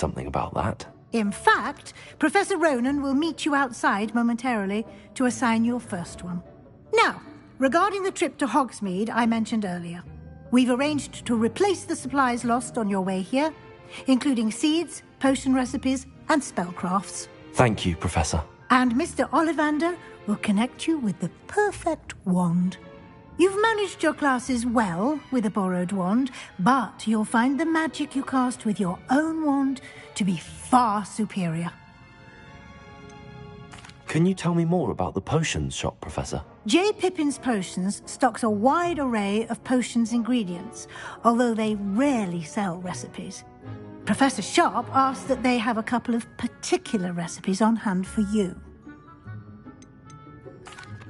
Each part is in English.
something about that. In fact, Professor Ronan will meet you outside momentarily to assign your first one. Now, regarding the trip to Hogsmeade I mentioned earlier, we've arranged to replace the supplies lost on your way here, including seeds, potion recipes, and spellcrafts. Thank you, Professor. And Mr. Ollivander will connect you with the perfect wand. You've managed your classes well with a borrowed wand, but you'll find the magic you cast with your own wand to be far superior. Can you tell me more about the potions shop, Professor? J. Pippin's Potions stocks a wide array of potions ingredients, although they rarely sell recipes. Professor Sharp asks that they have a couple of particular recipes on hand for you.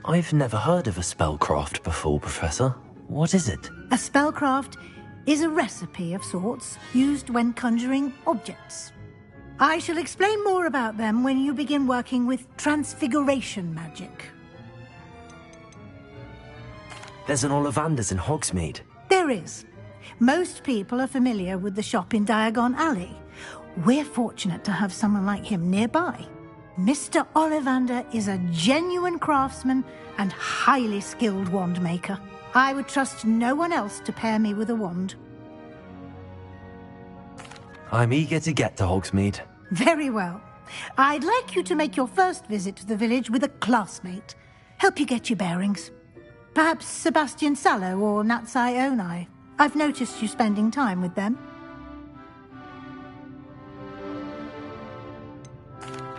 I've never heard of a spellcraft before, Professor. What is it? A spellcraft is a recipe of sorts used when conjuring objects. I shall explain more about them when you begin working with transfiguration magic. There's an Ollivander's in Hogsmeade. There is. Most people are familiar with the shop in Diagon Alley. We're fortunate to have someone like him nearby. Mr. Ollivander is a genuine craftsman and highly skilled wand maker. I would trust no one else to pair me with a wand. I'm eager to get to Hogsmeade. Very well. I'd like you to make your first visit to the village with a classmate. Help you get your bearings. Perhaps Sebastian Sallow or Natsai Onai. I've noticed you spending time with them.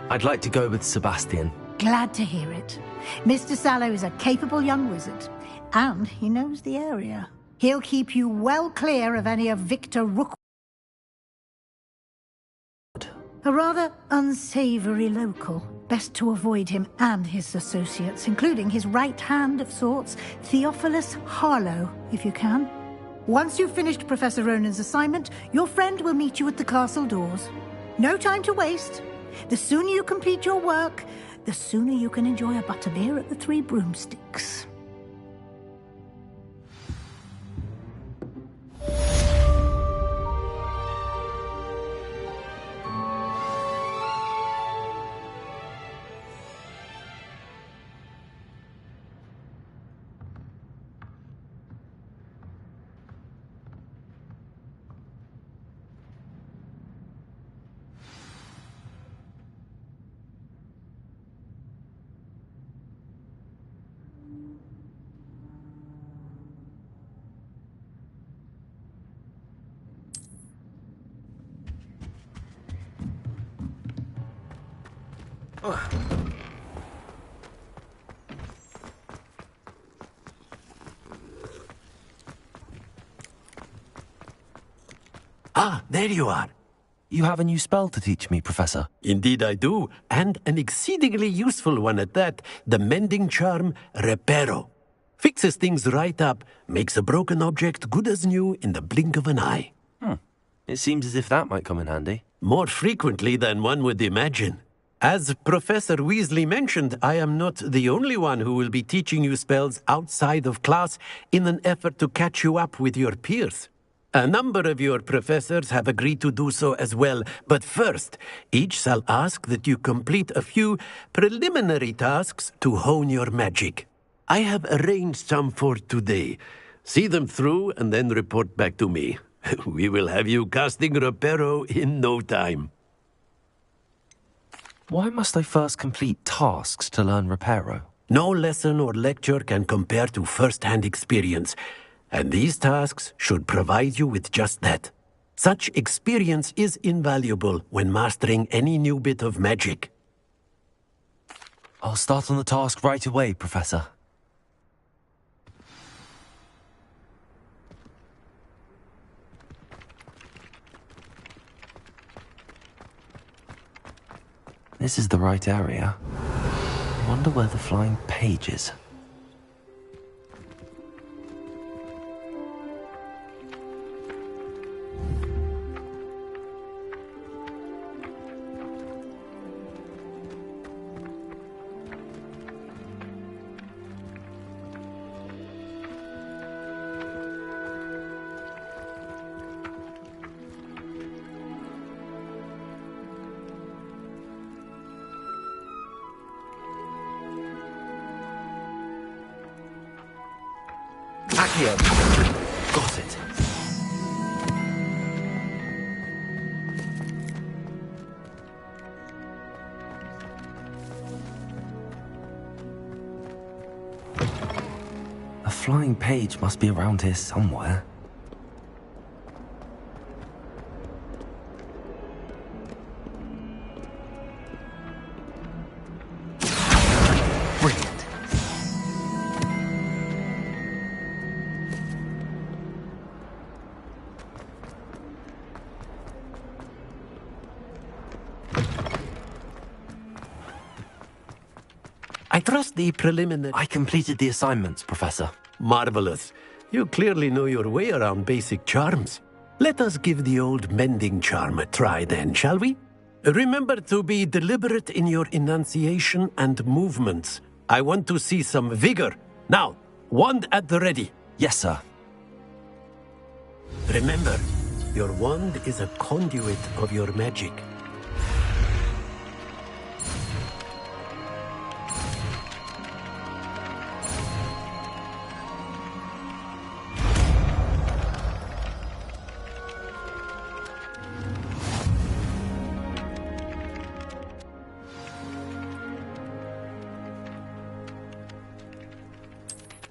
I'd like to go with Sebastian. Glad to hear it. Mr. Sallow is a capable young wizard, and he knows the area. He'll keep you well clear of any of Victor Rook. A rather unsavory local. Best to avoid him and his associates, including his right hand of sorts, Theophilus Harlow, if you can. Once you've finished Professor Ronan's assignment, your friend will meet you at the castle doors. No time to waste. The sooner you complete your work, the sooner you can enjoy a butterbeer at the Three Broomsticks. Ah, there you are. You have a new spell to teach me, Professor. Indeed I do, and an exceedingly useful one at that, the mending charm Reparo. Fixes things right up, makes a broken object good as new in the blink of an eye. It seems as if that might come in handy. More frequently than one would imagine. As Professor Weasley mentioned, I am not the only one who will be teaching you spells outside of class in an effort to catch you up with your peers. A number of your professors have agreed to do so as well, but first, each shall ask that you complete a few preliminary tasks to hone your magic. I have arranged some for today. See them through and then report back to me. We will have you casting Reparo in no time. Why must I first complete tasks to learn Reparo? No lesson or lecture can compare to first-hand experience, and these tasks should provide you with just that. Such experience is invaluable when mastering any new bit of magic. I'll start on the task right away, Professor. This is the right area. I wonder where the flying page is. Accio. Got it. A flying page must be around here somewhere. Brilliant. I trust the preliminary... I completed the assignments, Professor. Marvelous. You clearly know your way around basic charms. Let us give the old mending charm a try then, shall we? Remember to be deliberate in your enunciation and movements. I want to see some vigor. Now, wand at the ready. Yes, sir. Remember, your wand is a conduit of your magic.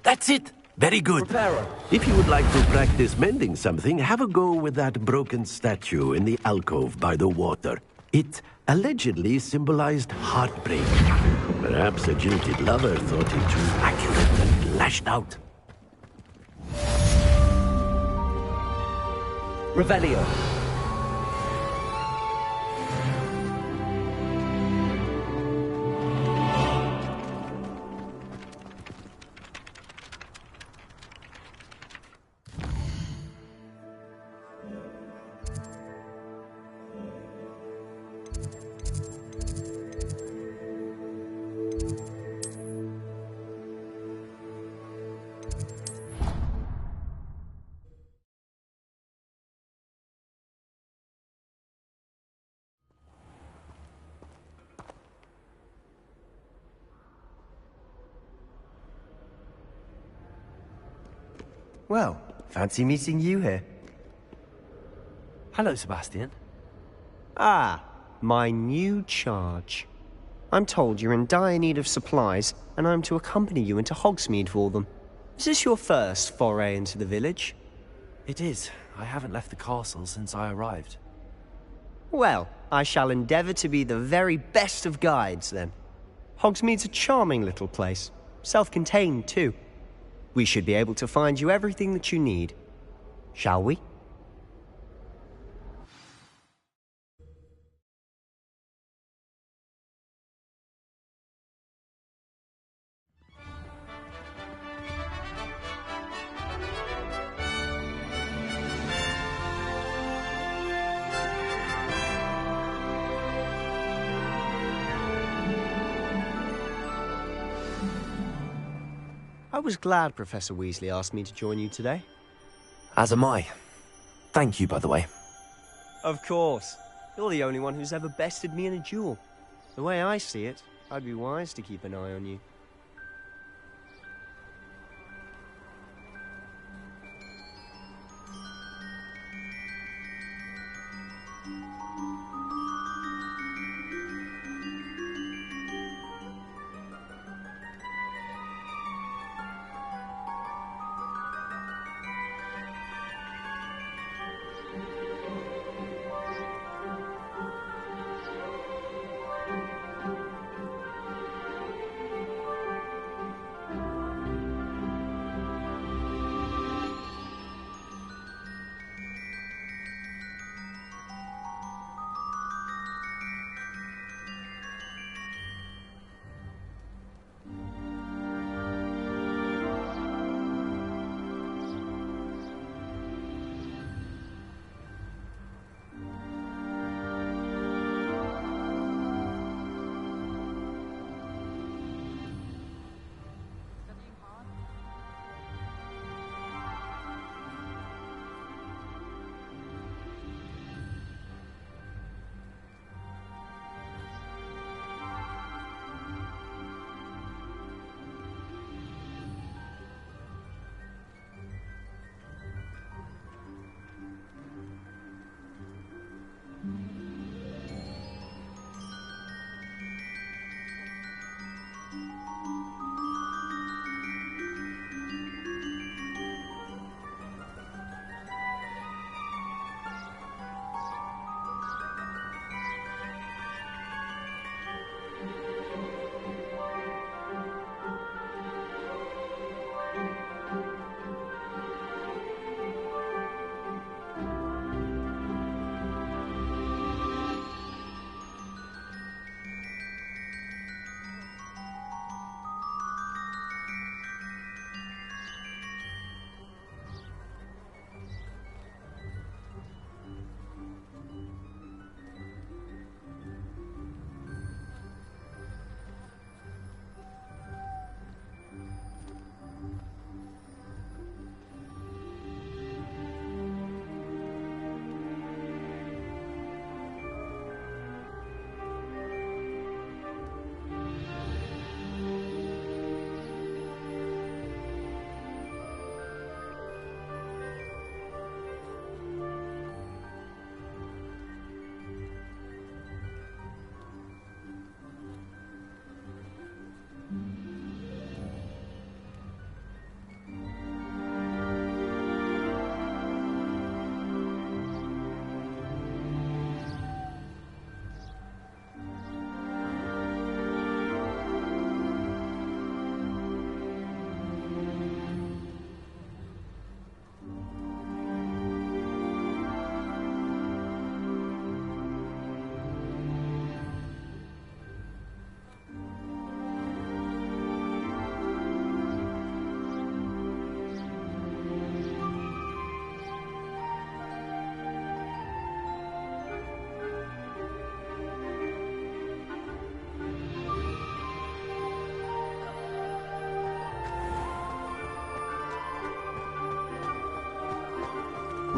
That's it. Very good. Reparo. If you would like to practice mending something, have a go with that broken statue in the alcove by the water. It allegedly symbolized heartbreak. Perhaps a jilted lover thought it too accurate and lashed out. Revelio. Well, fancy meeting you here. Hello, Sebastian. Ah, my new charge. I'm told you're in dire need of supplies, and I'm to accompany you into Hogsmeade for them. Is this your first foray into the village? It is. I haven't left the castle since I arrived. Well, I shall endeavour to be the very best of guides, then. Hogsmeade's a charming little place. Self-contained, too. We should be able to find you everything that you need. Shall we? I was glad Professor Weasley asked me to join you today. As am I. Thank you, by the way. Of course. You're the only one who's ever bested me in a duel. The way I see it, I'd be wise to keep an eye on you.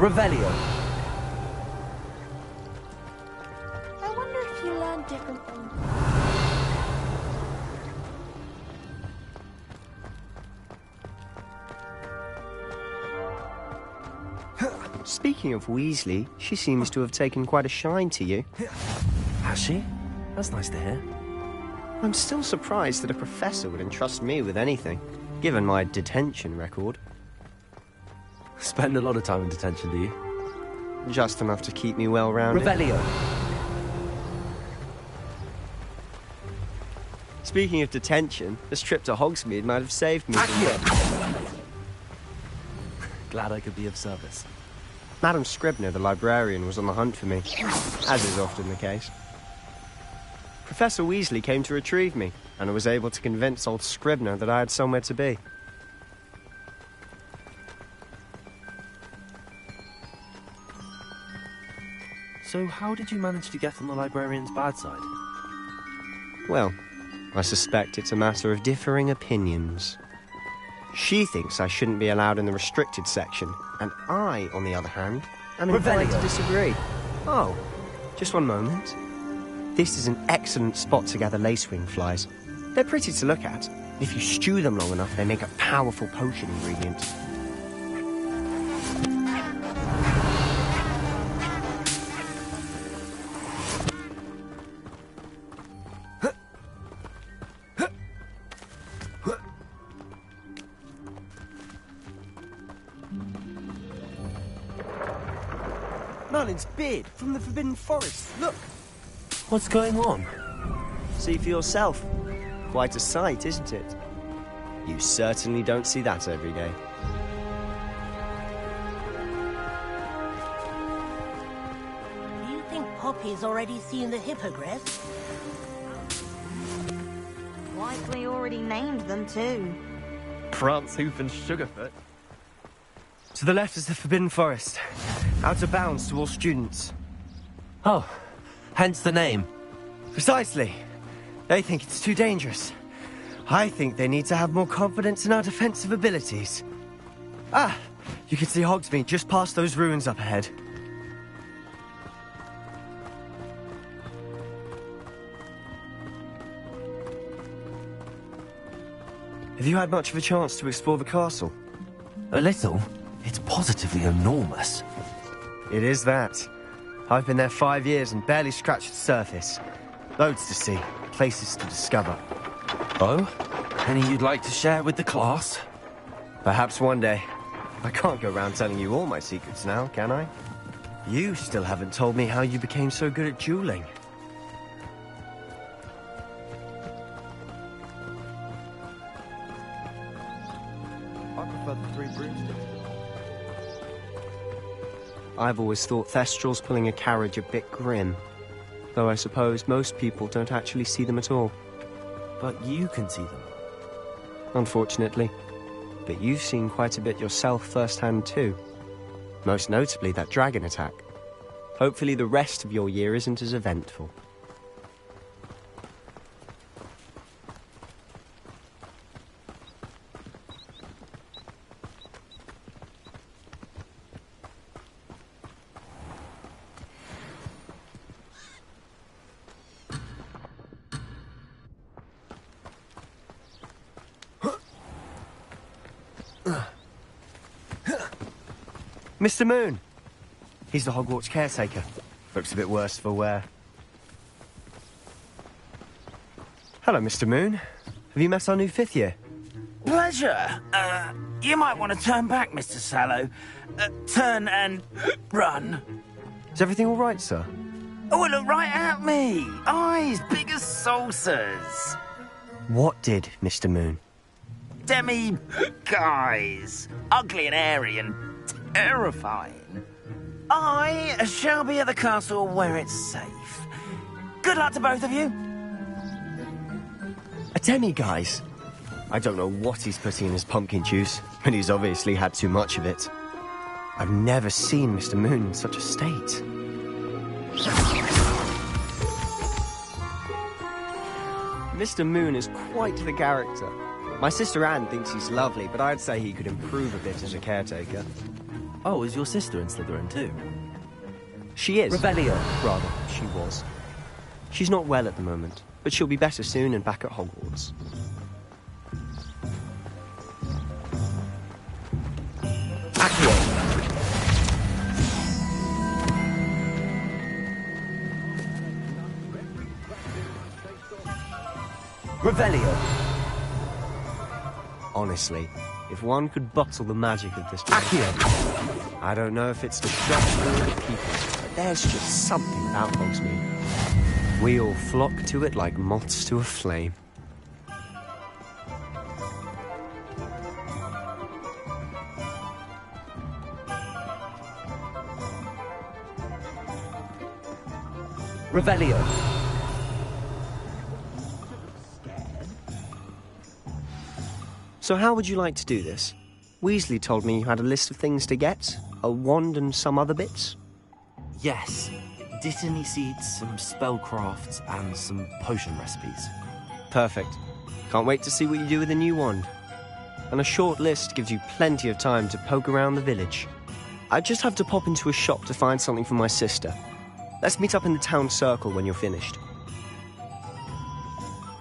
Revelio. I wonder if you learn different things. Speaking of Weasley, she seems to have taken quite a shine to you. Has she? That's nice to hear. I'm still surprised that a professor would entrust me with anything, given my detention record. Spend a lot of time in detention, do you? Just enough to keep me well-rounded. Revelio. Speaking of detention, this trip to Hogsmeade might have saved me. Glad I could be of service. Madam Scribner, the librarian, was on the hunt for me, as is often the case. Professor Weasley came to retrieve me, and I was able to convince old Scribner that I had somewhere to be. So how did you manage to get on the librarian's bad side? Well, I suspect it's a matter of differing opinions. She thinks I shouldn't be allowed in the restricted section, and I, on the other hand, am inclined to disagree. Oh, just one moment. This is an excellent spot to gather lacewing flies. They're pretty to look at. If you stew them long enough, they make a powerful potion ingredient. Merlin's beard from the Forbidden Forest. Look! What's going on? See for yourself. Quite a sight, isn't it? You certainly don't see that every day. Do you think Poppy's already seen the hippogriff? Likely already named them too. Prance, Hoof and Sugarfoot. To the left is the Forbidden Forest. Out of bounds to all students. Oh, hence the name. Precisely. They think it's too dangerous. I think they need to have more confidence in our defensive abilities. Ah, you can see Hogsmeade just past those ruins up ahead. Have you had much of a chance to explore the castle? A little. It's positively enormous. It is that. I've been there 5 years and barely scratched the surface. Loads to see, places to discover. Oh? Any you'd like to share with the class? Perhaps one day. I can't go around telling you all my secrets now, can I? You still haven't told me how you became so good at dueling. I prefer the 3 broomsticks. I've always thought Thestrals pulling a carriage a bit grim. Though I suppose most people don't actually see them at all. But you can see them. Unfortunately. But you've seen quite a bit yourself firsthand too. Most notably that dragon attack. Hopefully the rest of your year isn't as eventful. Mr. Moon! He's the Hogwarts caretaker. Looks a bit worse for wear. Hello, Mr. Moon. Have you met our new 5th year? Pleasure. You might want to turn back, Mr. Sallow. Turn and run. Is everything all right, sir? Oh, look right at me. Eyes big as saucers. What did, Mr. Moon? Guys. Ugly and hairy and terrifying. I shall be at the castle where it's safe. Good luck to both of you. A demi-guise? I don't know what he's putting in his pumpkin juice, but he's obviously had too much of it. I've never seen Mr. Moon in such a state. Mr. Moon is quite the character. My sister Anne thinks he's lovely, but I'd say he could improve a bit as a caretaker. Oh, is your sister in Slytherin too? She is. Revelio. Rather, she was. She's not well at the moment, but she'll be better soon and back at Hogwarts. Accio. Revelio. Honestly, if one could bottle the magic of this place, Accio. I don't know if it's the shops or the people, but there's just something about Hogsmeade. We all flock to it like moths to a flame. Revelio. So how would you like to do this? Weasley told me you had a list of things to get, a wand and some other bits. Yes. Dittany seeds, some spellcrafts, and some potion recipes. Perfect. Can't wait to see what you do with the new wand. And a short list gives you plenty of time to poke around the village. I just have to pop into a shop to find something for my sister. Let's meet up in the town circle when you're finished.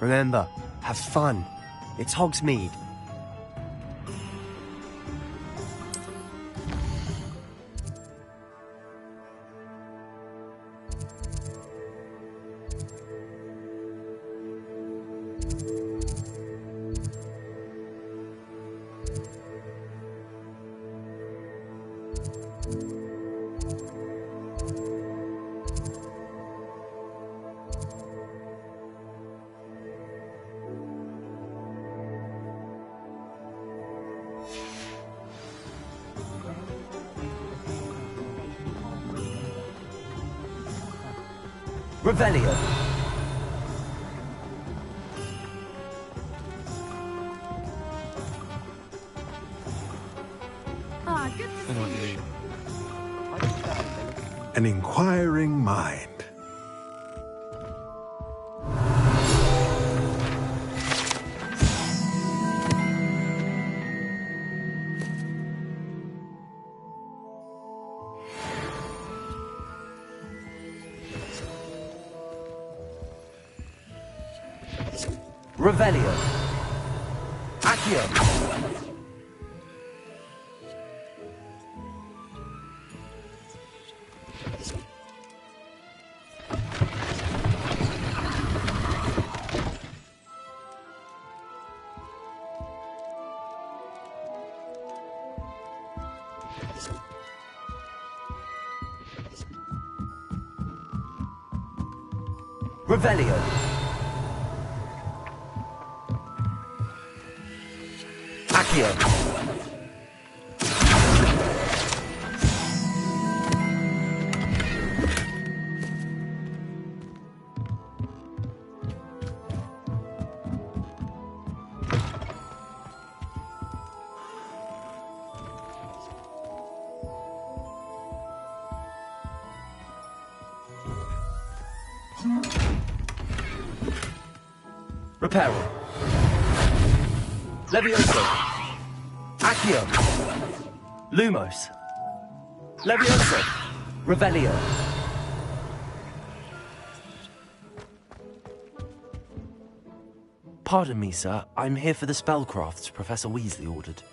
Remember, have fun. It's Hogsmeade. Revelio. Good to see you. An inquiring mind. Revelio. Accio. Revelio. Accio. Reparo. Levioso. Accio. Lumos. Levioso. Revelio. Pardon me, sir. I'm here for the spellcrafts Professor Weasley ordered.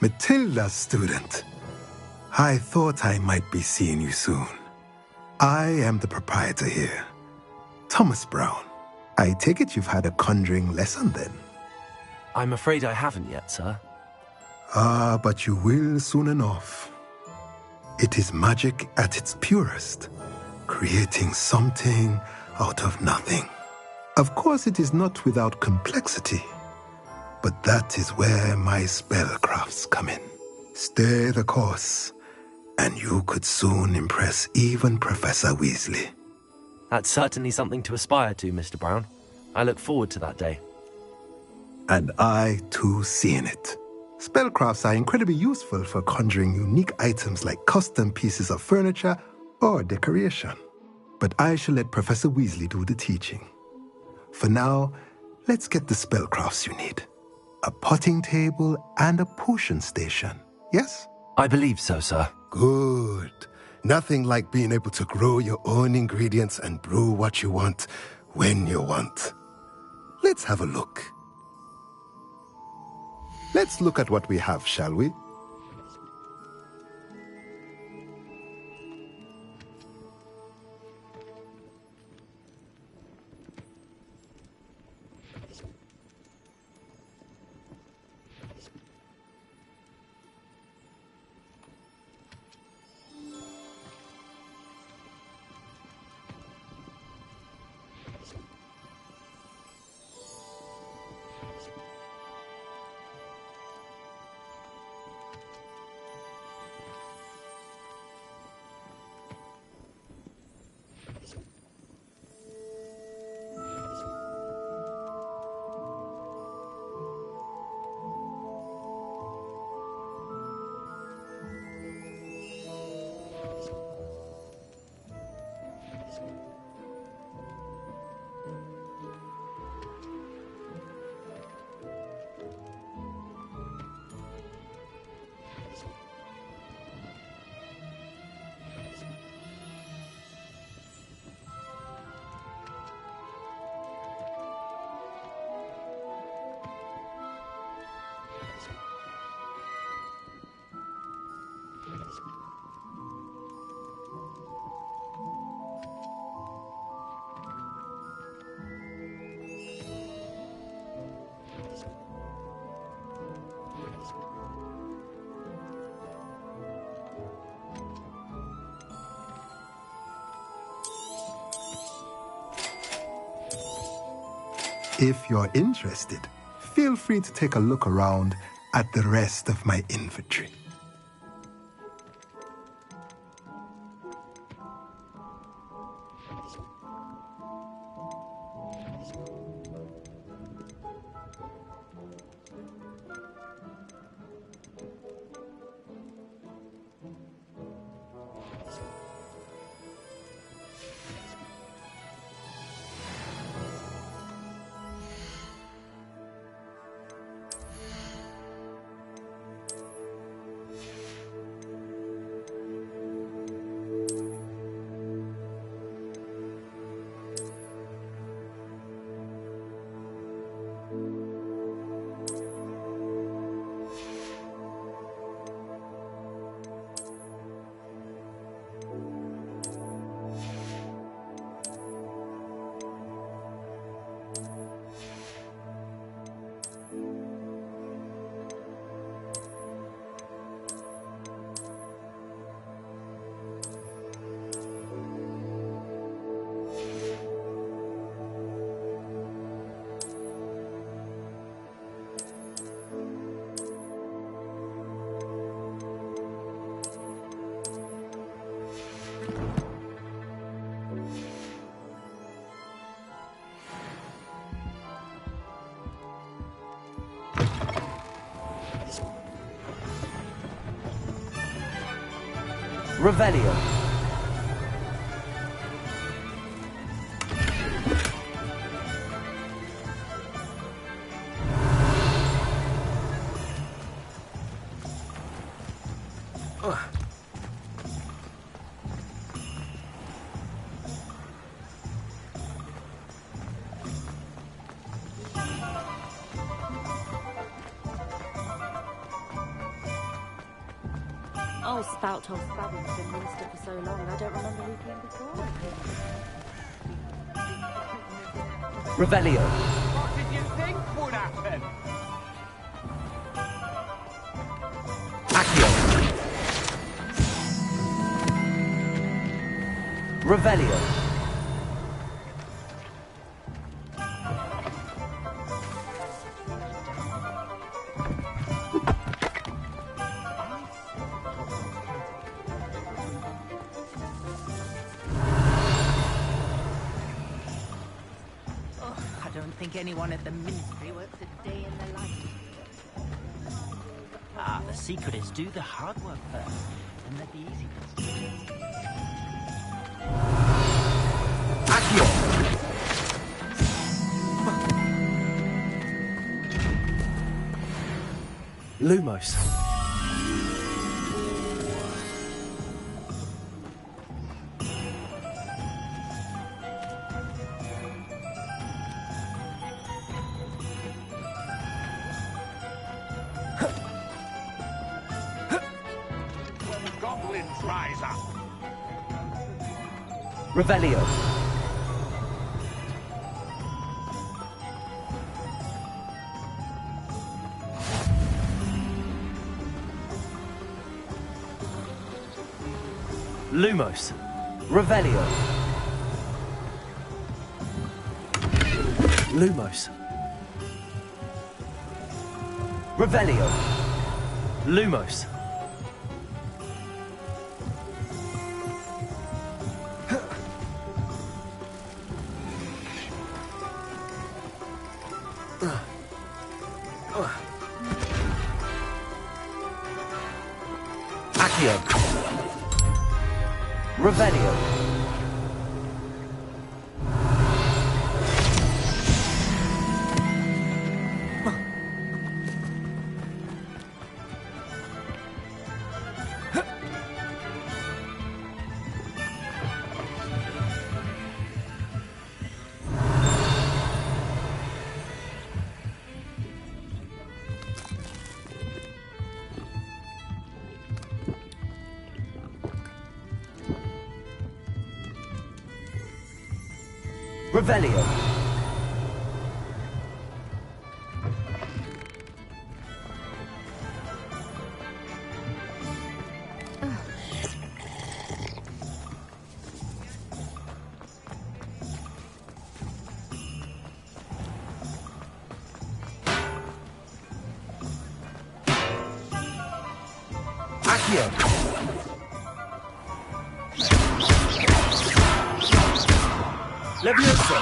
Matilda, student. I thought I might be seeing you soon. I am the proprietor here, Thomas Brown. I take it you've had a conjuring lesson then? I'm afraid I haven't yet, sir. Ah, but you will soon enough. It is magic at its purest, creating something out of nothing. Of course, it is not without complexity, but that is where my spellcrafts come in. Stay the course, and you could soon impress even Professor Weasley. That's certainly something to aspire to, Mr. Brown. I look forward to that day. And I, too, seeing it. Spellcrafts are incredibly useful for conjuring unique items like custom pieces of furniture or decoration. But I shall let Professor Weasley do the teaching. For now, let's get the spellcrafts you need. A potting table and a potion station, yes? I believe so, sir. Good. Nothing like being able to grow your own ingredients and brew what you want, when you want. Let's have a look. Let's look at what we have, shall we? If you're interested, feel free to take a look around at the rest of my inventory. Revelio. Oh, Spout told Spavin's been minister for so long, I don't remember who came before. Revelio. What did you think would happen? Accio. Revelio. I don't think anyone at the ministry works a day in their life. Ah, the secret is do the hard work first, and let the easy bits do. Accio. Lumos. Rise up. Revelio. Lumos. Revelio. Lumos. Revelio. Lumos. Accio. Revelio. Revelio. Accio. Levioso.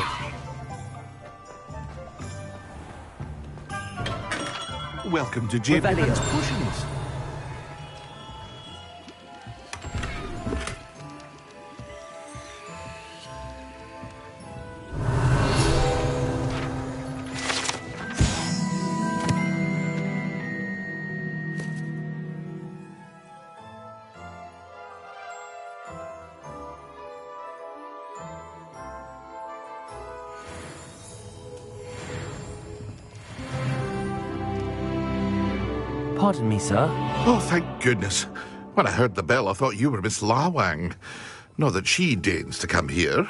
Welcome to J. Pippin's Potions. Pardon me, sir. Oh, thank goodness. When I heard the bell, I thought you were Miss Lawang. Not that she deigns to come here.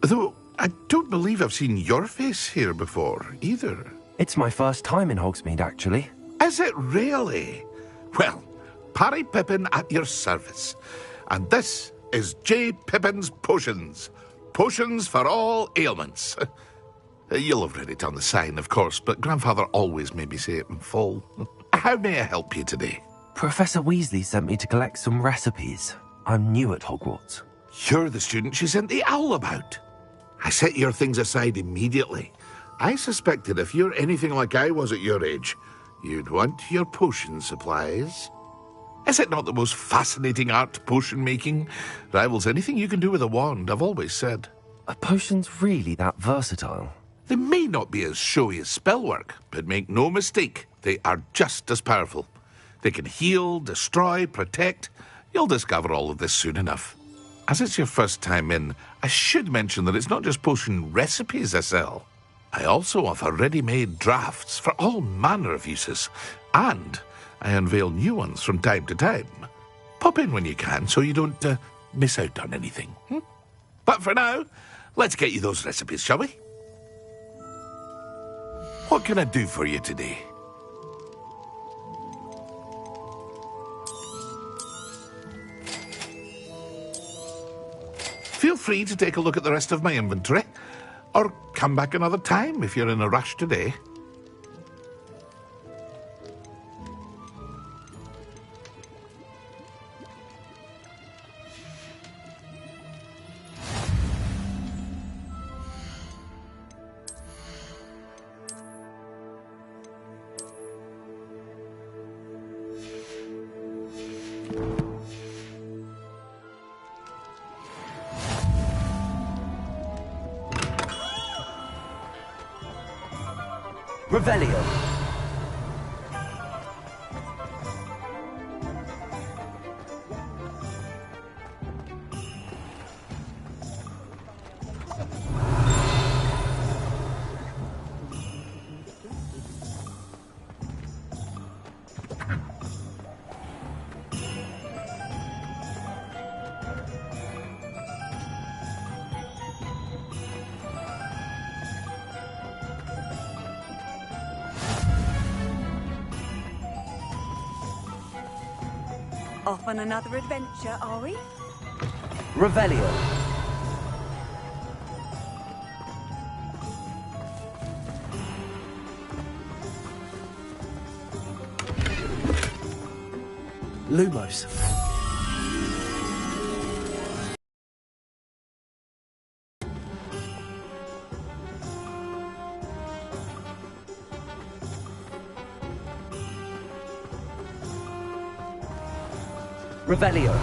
Though I don't believe I've seen your face here before, either. It's my first time in Hogsmeade, actually. Is it really? Well, Parry Pippin at your service. And this is J. Pippin's Potions. Potions for all ailments. You'll have read it on the sign, of course, but Grandfather always made me say it in full. How may I help you today? Professor Weasley sent me to collect some recipes. I'm new at Hogwarts. You're the student she sent the owl about. I set your things aside immediately. I suspected if you're anything like I was at your age, you'd want your potion supplies. Is it not the most fascinating art, potion making? Rivals anything you can do with a wand, I've always said. Are potions really that versatile? They may not be as showy as spellwork, but make no mistake, they are just as powerful. They can heal, destroy, protect. You'll discover all of this soon enough. As it's your first time in, I should mention that it's not just potion recipes I sell. I also offer ready-made drafts for all manner of uses, and I unveil new ones from time to time. Pop in when you can so you don't miss out on anything. But for now, let's get you those recipes, shall we? What can I do for you today? Feel free to take a look at the rest of my inventory, or come back another time if you're in a rush today. Revelio. Off on another adventure, are we? Revelio. Lumos. Revelio.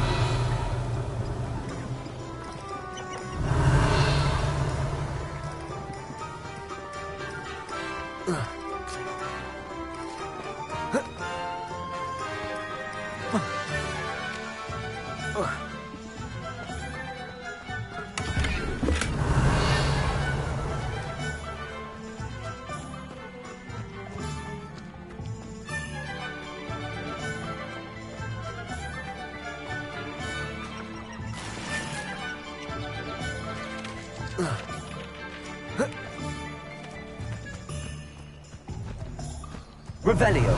Revelio.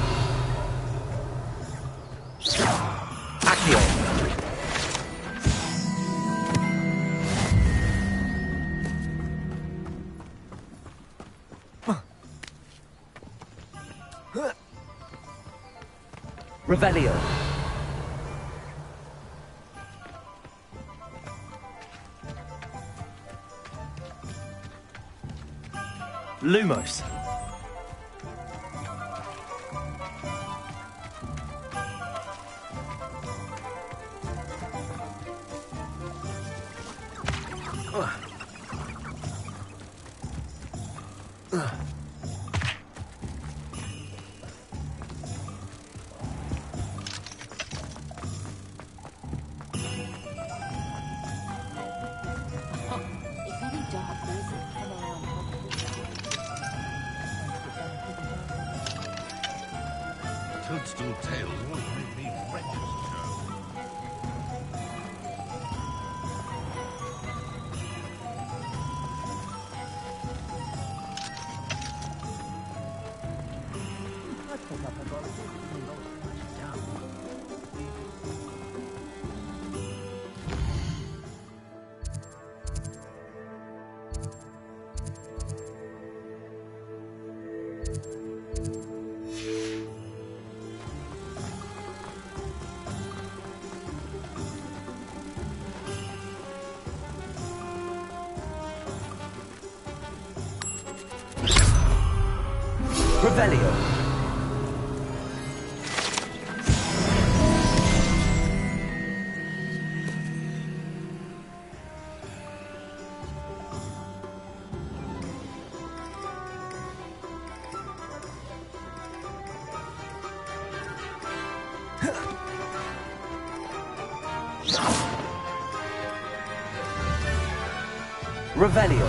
Accio. Revelio. Lumos. It's really dark, though, so come around. Toadstool tales won't make me breakfast show. Revelio. Revelio.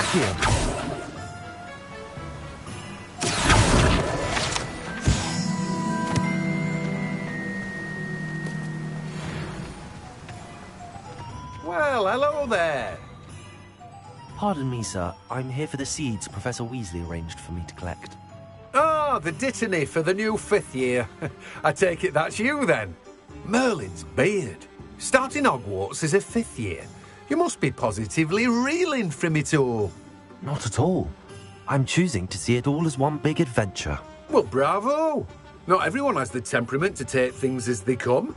Accio. Well, hello there. Pardon me, sir. I'm here for the seeds Professor Weasley arranged for me to collect. Ah, the dittany for the new 5th year. I take it that's you, then. Merlin's beard. Starting Hogwarts as a 5th year. You must be positively reeling from it all. Not at all. I'm choosing to see it all as one big adventure. Well, bravo. Not everyone has the temperament to take things as they come.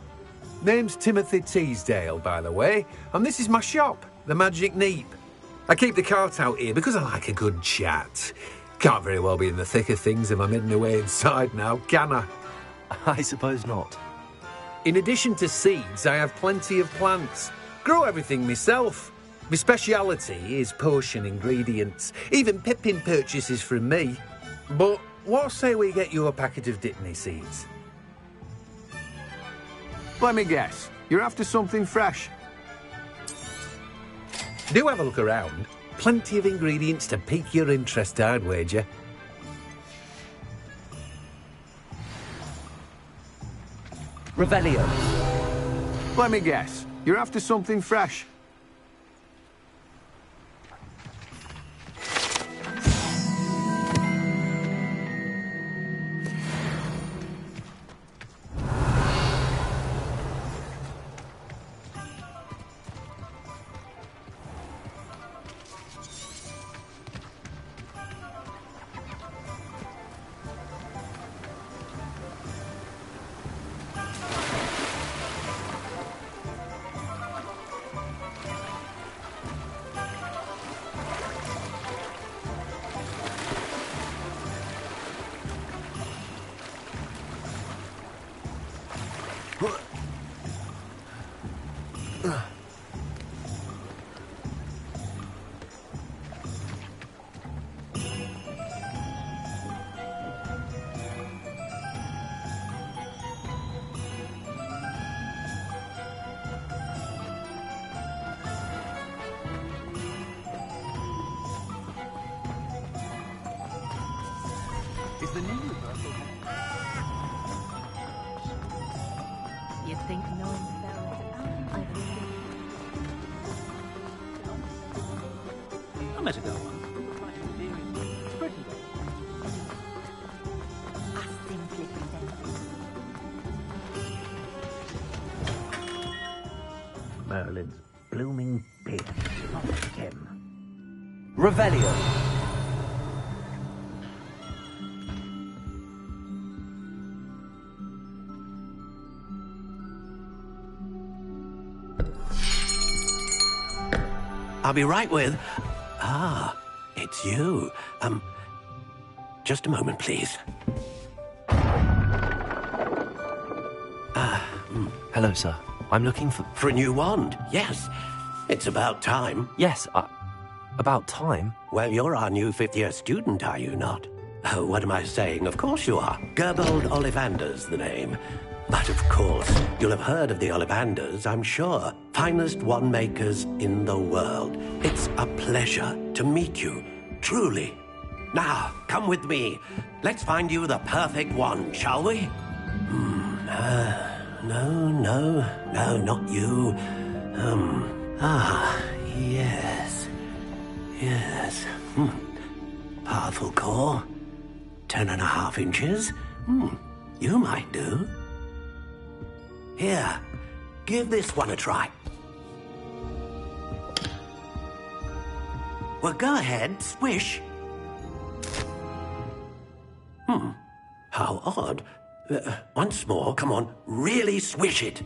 Name's Timothy Teasdale, by the way, and this is my shop, the Magic Neep. I keep the cart out here because I like a good chat. Can't very well be in the thick of things if I'm hidden away inside now, can I? I suppose not. In addition to seeds, I have plenty of plants. Grow everything myself. My speciality is potion ingredients. Even Pippin purchases from me. But what say we get you a packet of dittany seeds? Let me guess. You're after something fresh. Do have a look around. Plenty of ingredients to pique your interest, I'd wager. Revelio. Let me guess. You're after something fresh. Is the new universal... You'd think no one I met a girl once. Pretty. I simply pretend. Merlin's blooming beard, not him. Revelio. I'll be right with... Ah, it's you. Just a moment, please. Hello, sir. I'm looking for... For a new wand, yes. It's about time. Yes, about time? Well, you're our new 5th year student, are you not? Oh, what am I saying? Of course you are. Gerbold Ollivander's the name. But of course, you'll have heard of the Ollivanders, I'm sure. Finest wand makers in the world. It's a pleasure to meet you, truly. Now, come with me. Let's find you the perfect wand, shall we? No, not you. Yes. Powerful core. 10.5 inches. You might do. Here, give this one a try. Well, go ahead, swish. How odd. Once more, come on, really swish it.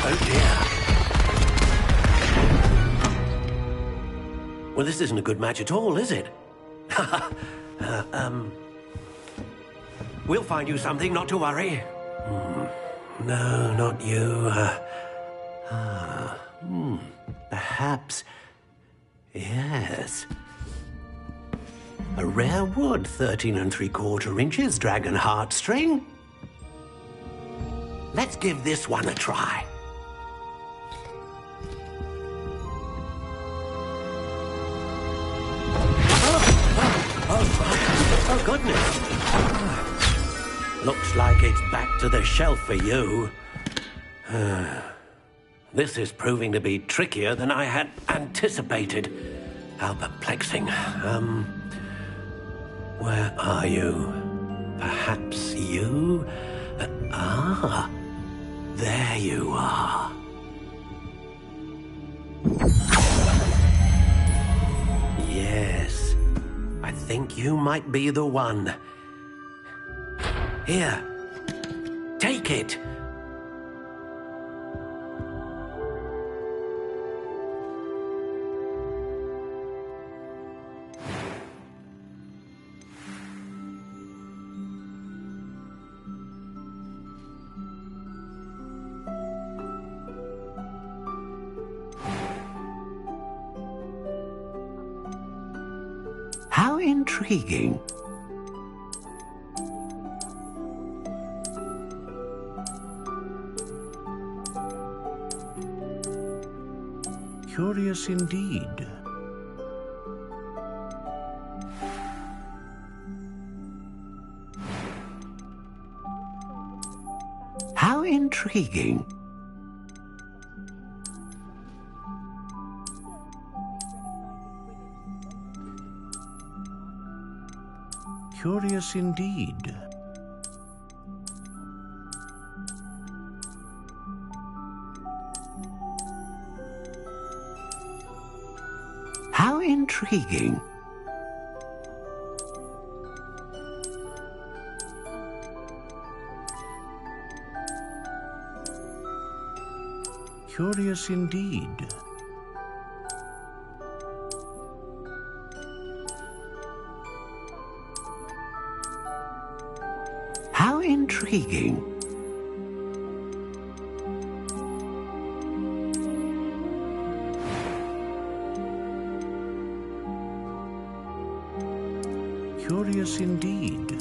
Oh dear. Well, this isn't a good match at all, is it? We'll find you something, not to worry. No, not you. Perhaps. Yes. A rare wood, 13 3/4 inches, dragon heartstring. Let's give this one a try. goodness. Looks like it's back to the shelf for you. This is proving to be trickier than I had anticipated. How perplexing. Where are you? Perhaps you? There you are. Yes, I think you might be the one. Here, take it. How intriguing. Curious indeed. How intriguing. Curious indeed. How intriguing. Curious indeed. How intriguing. Curious indeed.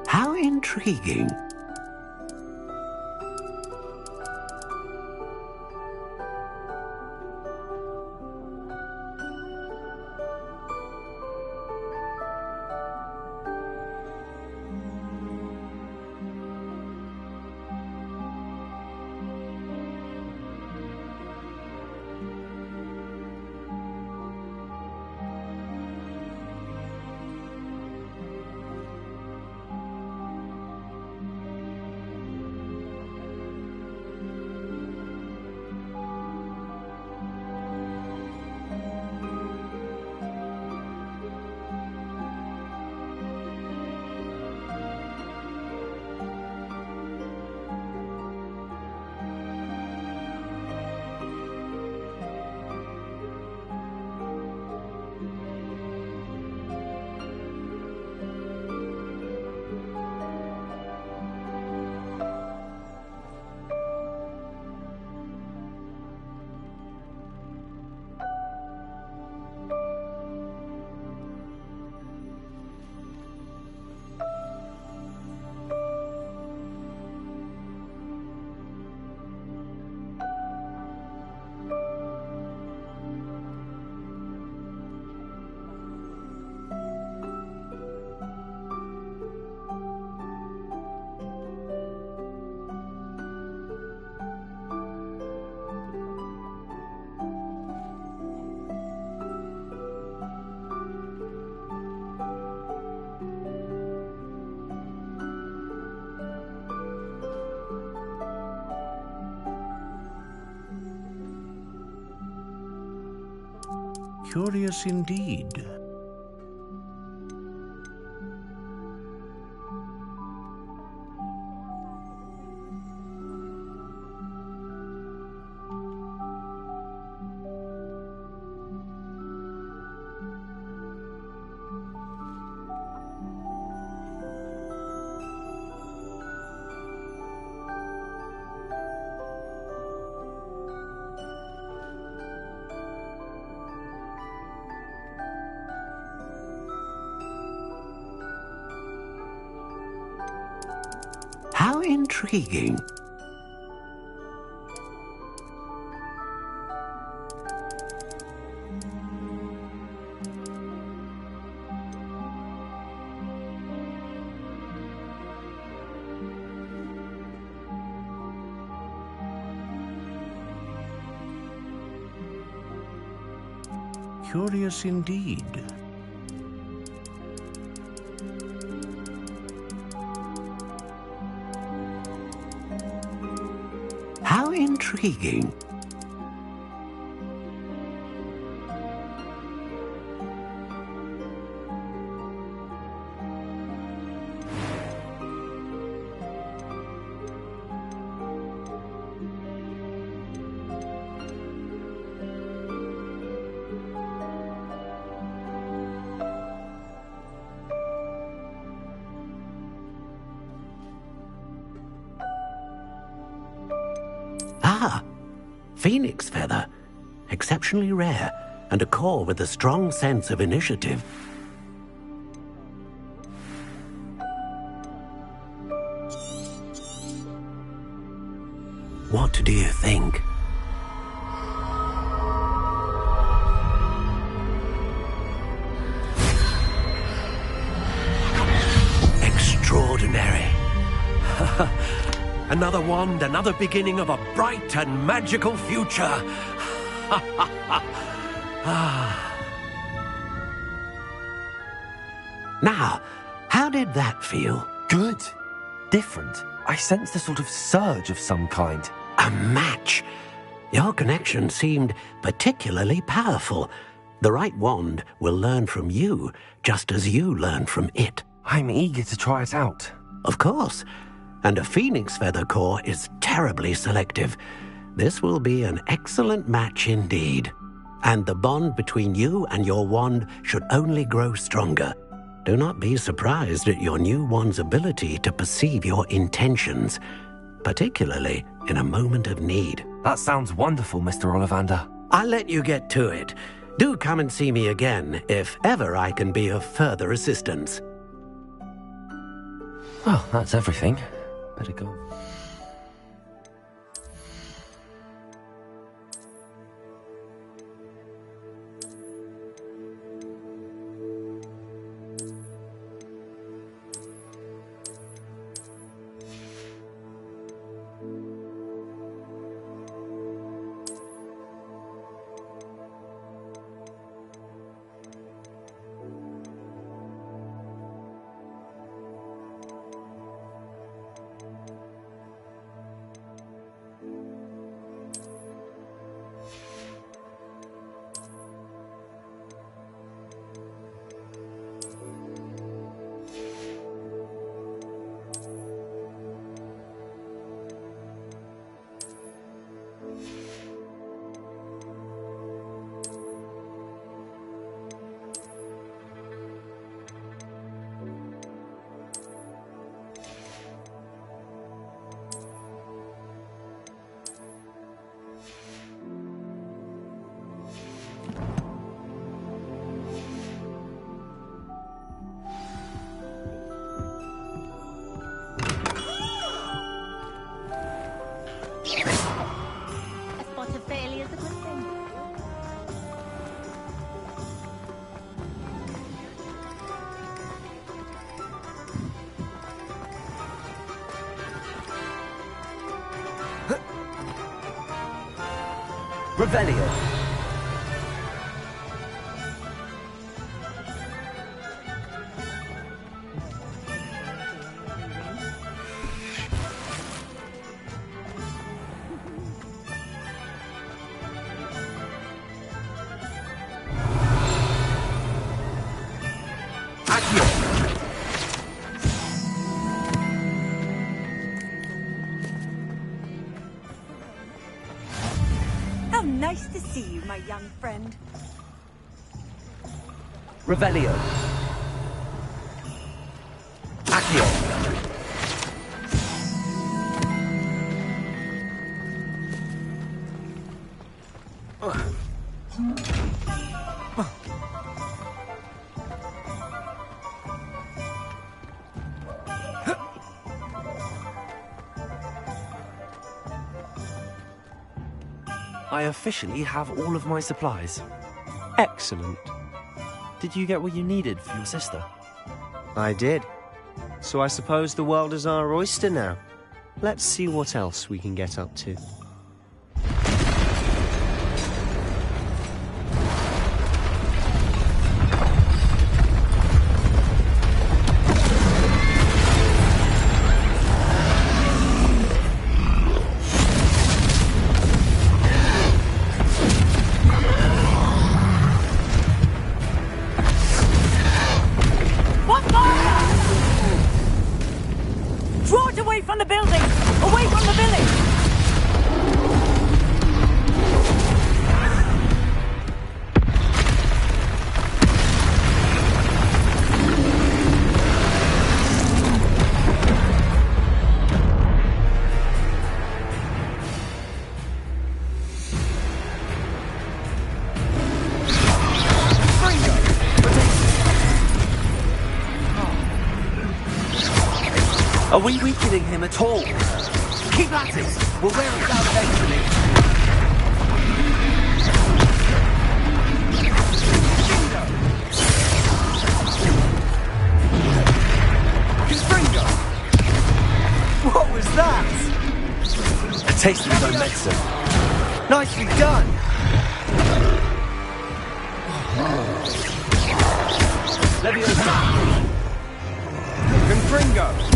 How intriguing. Curious indeed. How intriguing. Curious indeed. How intriguing. Ah, phoenix feather. Exceptionally rare, and a core with a strong sense of initiative. What do you think? Extraordinary. Another wand, another beginning of a bright and magical future. Now, how did that feel? Good. Different. I sensed a sort of surge of some kind. A match. Your connection seemed particularly powerful. The right wand will learn from you, just as you learn from it. I'm eager to try it out. Of course. And a phoenix feather core is terribly selective. This will be an excellent match indeed. And the bond between you and your wand should only grow stronger. Do not be surprised at your new wand's ability to perceive your intentions, particularly in a moment of need. That sounds wonderful, Mr. Ollivander. I'll let you get to it. Do come and see me again if ever I can be of further assistance. Well, that's everything. Better go. A spot of failure is a good thing. Revelio. my young friend. Revelio. Accio. I officially have all of my supplies. Excellent. Did you get what you needed for your sister? I did. So I suppose the world is our oyster now. Let's see what else we can get up to. Are we weakening him at all? Keep at it! We'll wear it down eventually. Confringo! What was that? A taste of his own medicine. Nicely done! Leviosa! Confringo!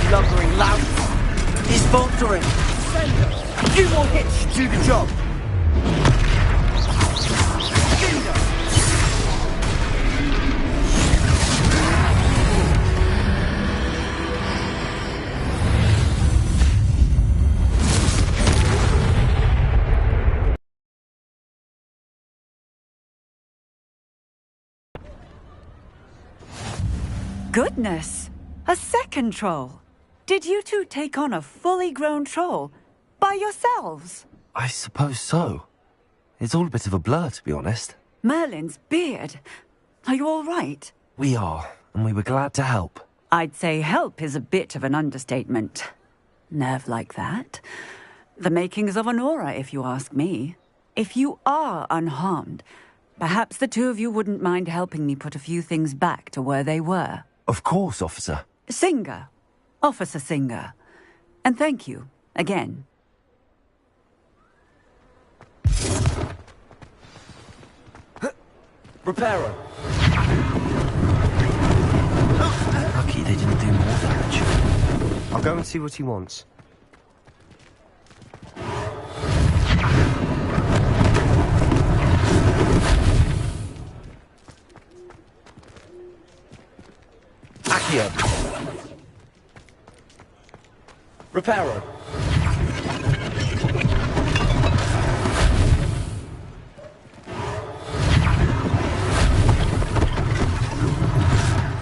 Lumbering loud. He's faltering. A few more hits should do the job. Goodness! A second troll! Did you two take on a fully grown troll? By yourselves? I suppose so. It's all a bit of a blur, to be honest. Merlin's beard. Are you all right? We are, and we were glad to help. I'd say help is a bit of an understatement. Nerve like that. The makings of an aura, if you ask me. If you are unharmed, perhaps the two of you wouldn't mind helping me put a few things back to where they were. Of course, officer. Singer. Officer Singer. And thank you, again. Reparo. Lucky they didn't do more damage. I'll go and see what he wants. Accio. Reparo.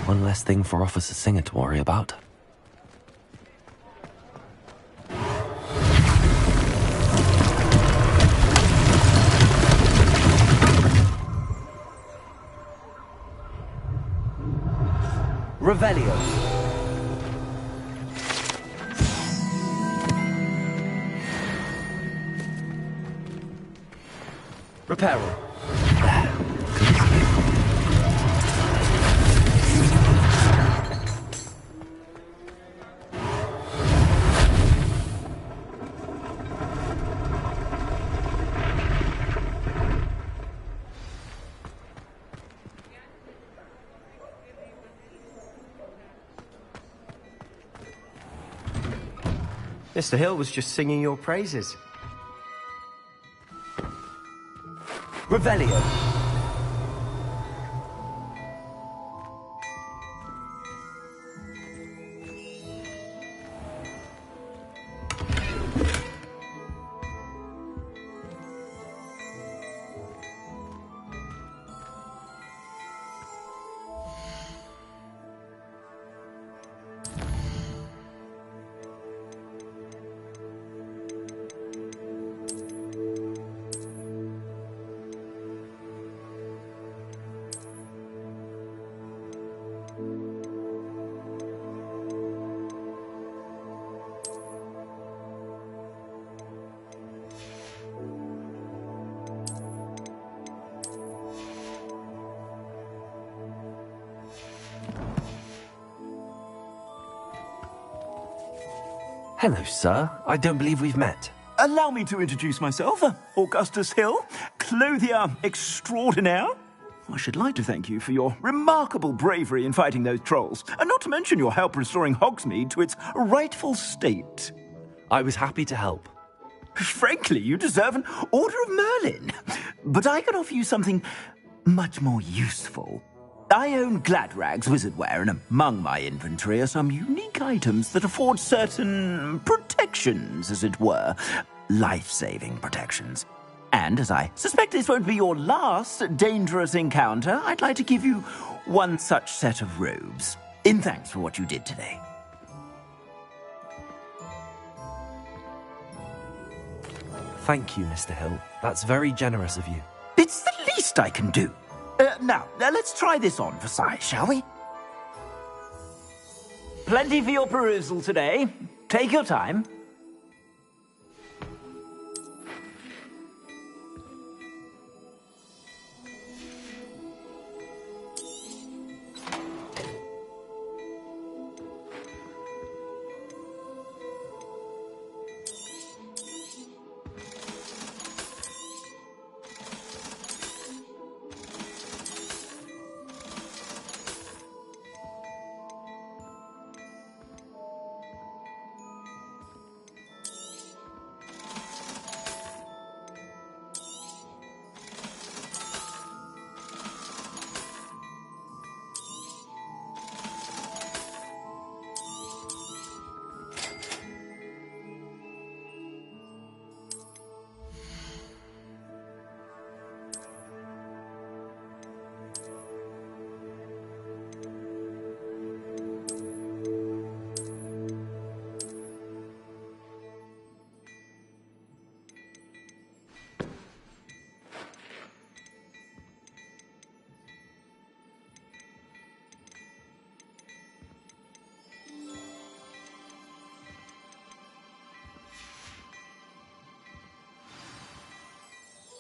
One less thing for Officer Singer to worry about. Revelio. Reparo. Mr. Hill was just singing your praises. Revelio. Hello, sir. I don't believe we've met. Allow me to introduce myself, Augustus Hill, clothier extraordinaire. I should like to thank you for your remarkable bravery in fighting those trolls, and not to mention your help restoring Hogsmeade to its rightful state. I was happy to help. Frankly, you deserve an Order of Merlin. But I can offer you something much more useful. I own Gladrag's wizardware, and among my inventory are some unique items that afford certain protections, as it were. Life-saving protections. And as I suspect this won't be your last dangerous encounter, I'd like to give you one such set of robes, in thanks for what you did today. Thank you, Mr. Hill. That's very generous of you. It's the least I can do. Now, let's try this on for size, shall we? Plenty for your perusal today. Take your time.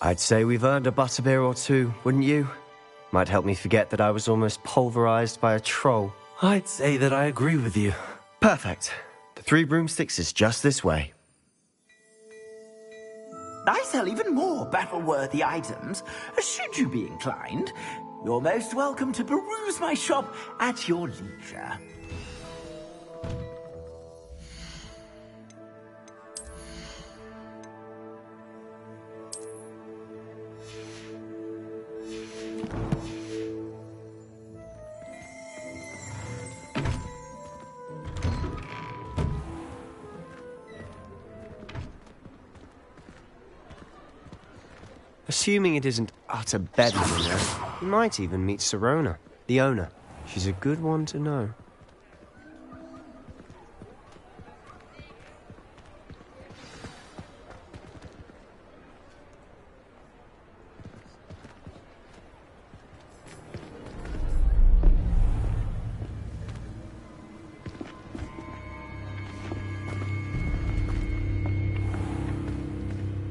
I'd say we've earned a butterbeer or two, wouldn't you? Might help me forget that I was almost pulverized by a troll. I'd say that I agree with you. Perfect. The 3 broomsticks is just this way. I sell even more battle-worthy items. Should you be inclined, you're most welcome to peruse my shop at your leisure. Assuming it isn't utter bedlam in there, you might even meet Serona, the owner. She's a good one to know.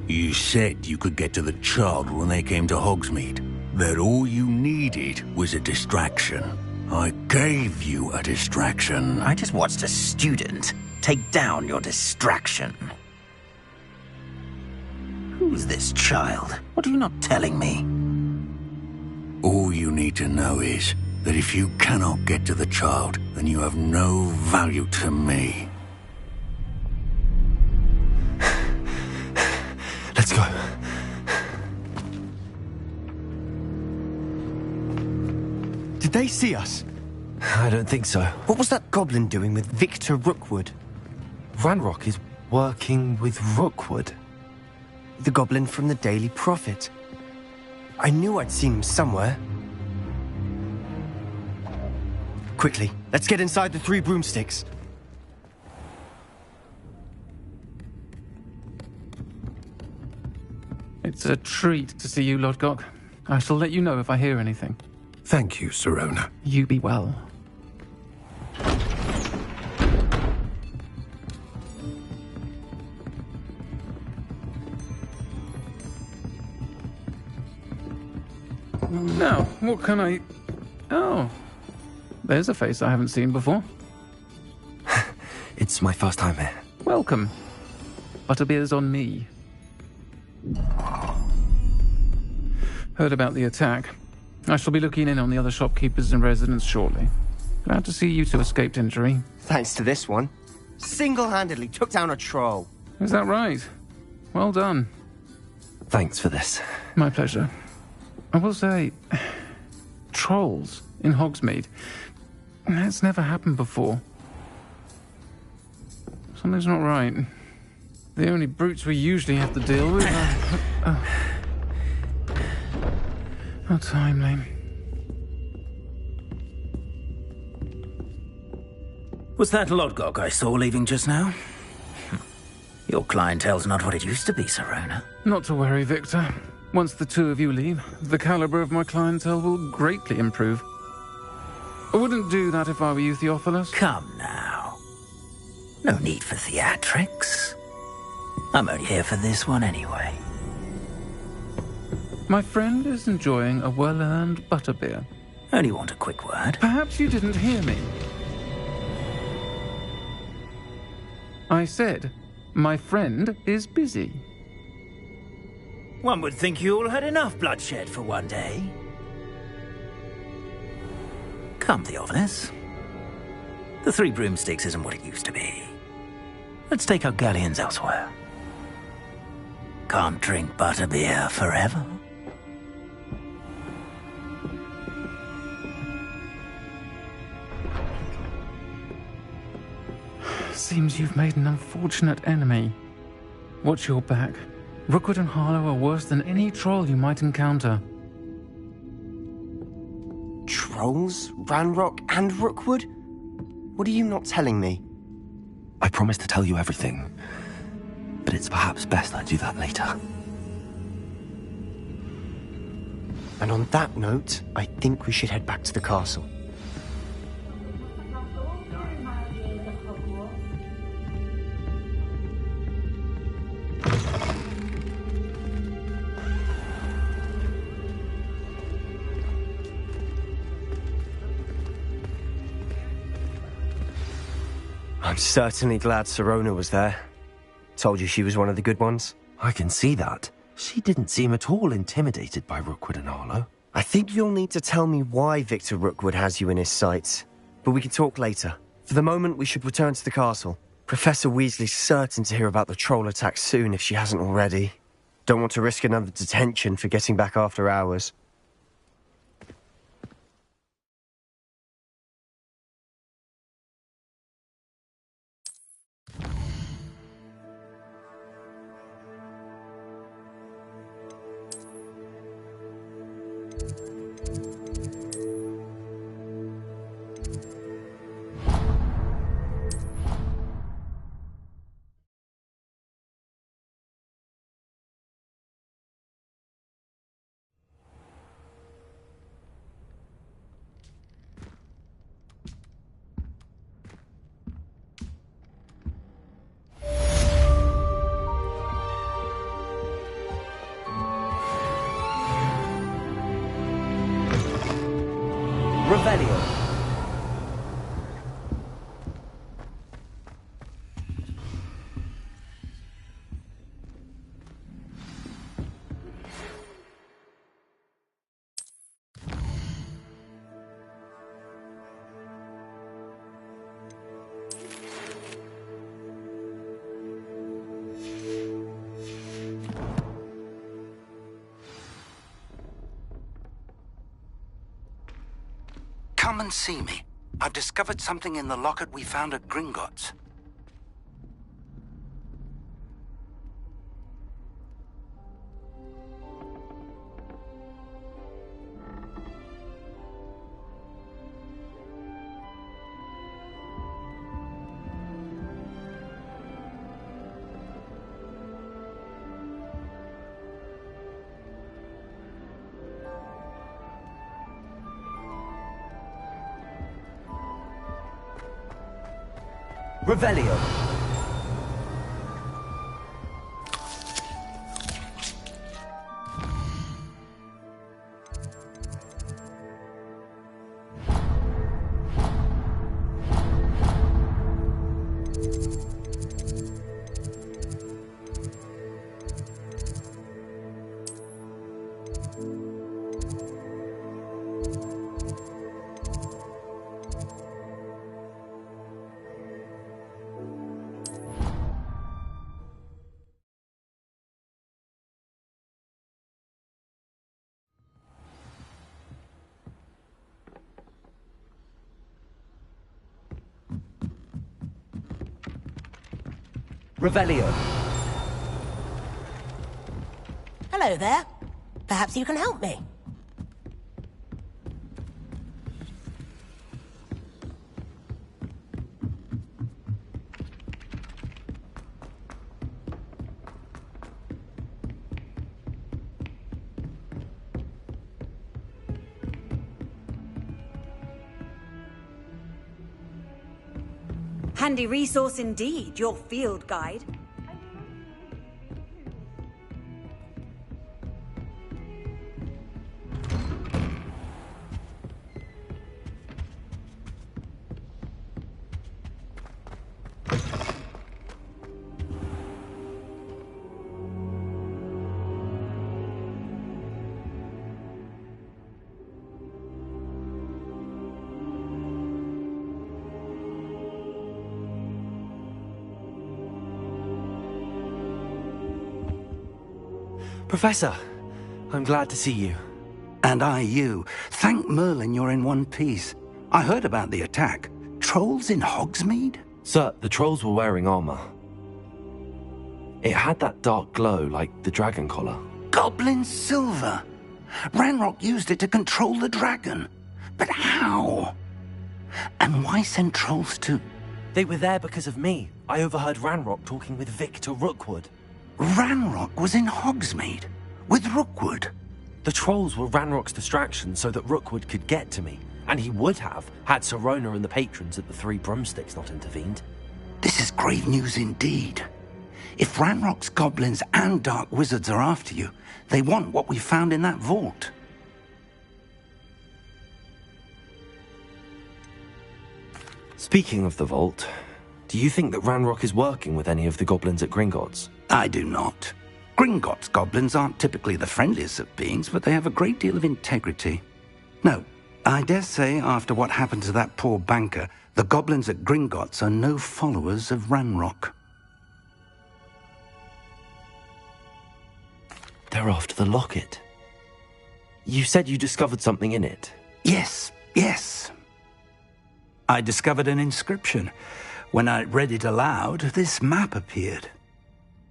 You said you could get to the child when they came to Hogsmeade. That all you needed was a distraction. I gave you a distraction. I just watched a student take down your distraction. Who's this child? What are you not telling me? All you need to know is that if you cannot get to the child, then you have no value to me. Let's go. Did they see us? I don't think so. What was that goblin doing with Victor Rookwood? Ranrock is working with Rookwood. The goblin from the Daily Prophet. I knew I'd seen him somewhere. Quickly, let's get inside the 3 broomsticks. It's a treat to see you, Lodgok. I shall let you know if I hear anything. Thank you, Sirona. You be well. Now, what can I... Oh, there's a face I haven't seen before. It's my first time here. Welcome. Butterbeer's on me. Heard about the attack. I shall be looking in on the other shopkeepers and residents shortly. Glad to see you two escaped injury. Thanks to this one. Single-handedly took down a troll. Is that right? Well done. Thanks for this. My pleasure. I will say, trolls in Hogsmeade. That's never happened before. Something's not right. The only brutes we usually have to deal with are... How timely. Was that Lodgok I saw leaving just now? Your clientele's not what it used to be, Sirona. Not to worry, Victor. Once the 2 of you leave, the caliber of my clientele will greatly improve. I wouldn't do that if I were you, Theophilus. Come now. No need for theatrics. I'm only here for this one anyway. My friend is enjoying a well-earned butterbeer. Only want a quick word. Perhaps you didn't hear me. I said, my friend is busy. One would think you all had enough bloodshed for one day. Come, Theophilus. The 3 broomsticks isn't what it used to be. Let's take our galleons elsewhere. Can't drink butterbeer forever. Seems you've made an unfortunate enemy. Watch your back. Rookwood and Harlow are worse than any troll you might encounter. Trolls? Ranrock and Rookwood? What are you not telling me? I promised to tell you everything, but it's perhaps best I do that later. And on that note, I think we should head back to the castle. I'm certainly glad Sirona was there. Told you she was one of the good ones. I can see that. She didn't seem at all intimidated by Rookwood and Harlow. I think you'll need to tell me why Victor Rookwood has you in his sights. But we can talk later. For the moment, we should return to the castle. Professor Weasley's certain to hear about the troll attack soon if she hasn't already. Don't want to risk another detention for getting back after hours. Revelio. come and see me. I've discovered something in the locket we found at Gringotts. Revelio. Revelio. Hello there. Perhaps you can help me. Handy resource indeed, your field guide. Professor, I'm glad to see you. And I you. Thank Merlin you're in one piece. I heard about the attack. Trolls in Hogsmeade? Sir, the trolls were wearing armor. It had that dark glow like the dragon collar. Goblin silver. Ranrock used it to control the dragon. But how? And why send trolls to... They were there because of me. I overheard Ranrock talking with Victor Rookwood. Ranrock was in Hogsmeade? With Rookwood? The trolls were Ranrock's distraction so that Rookwood could get to me. And he would have, had Sirona and the patrons at the Three Broomsticks not intervened. This is grave news indeed. If Ranrock's goblins and dark wizards are after you, they want what we found in that vault. Speaking of the vault, do you think that Ranrock is working with any of the goblins at Gringotts? I do not. Gringotts goblins aren't typically the friendliest of beings, but they have a great deal of integrity. No, I dare say after what happened to that poor banker, the goblins at Gringotts are no followers of Ranrock. They're after the locket. You said you discovered something in it. Yes. I discovered an inscription. When I read it aloud, this map appeared.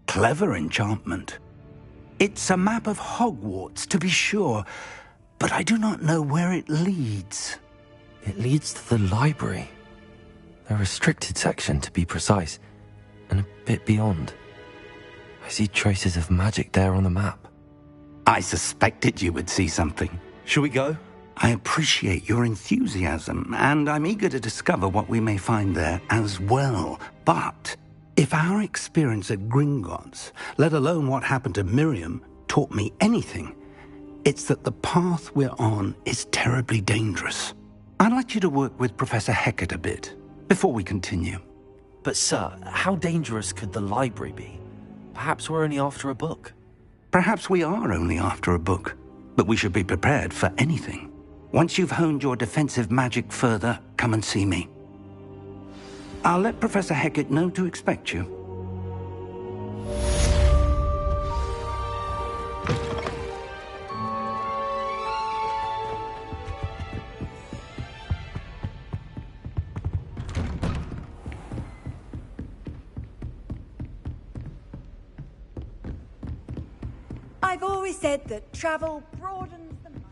Clever enchantment. It's a map of Hogwarts, to be sure, but I do not know where it leads. It leads to the library. A restricted section, to be precise, and a bit beyond. I see traces of magic there on the map. I suspected you would see something. Shall we go? I appreciate your enthusiasm, and I'm eager to discover what we may find there as well. But if our experience at Gringotts, let alone what happened to Miriam, taught me anything, it's that the path we're on is terribly dangerous. I'd like you to work with Professor Hecat a bit before we continue. But sir, how dangerous could the library be? Perhaps we're only after a book. Perhaps we are only after a book, but we should be prepared for anything. Once you've honed your defensive magic further, come and see me. I'll let Professor Hecat know to expect you. I've always said that travel broadens the mind.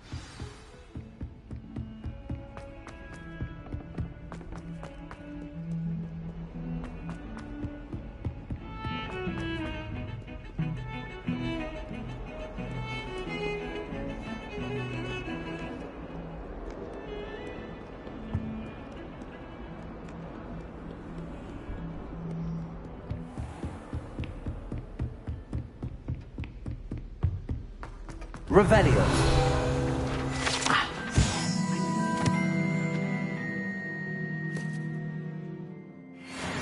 Revelio.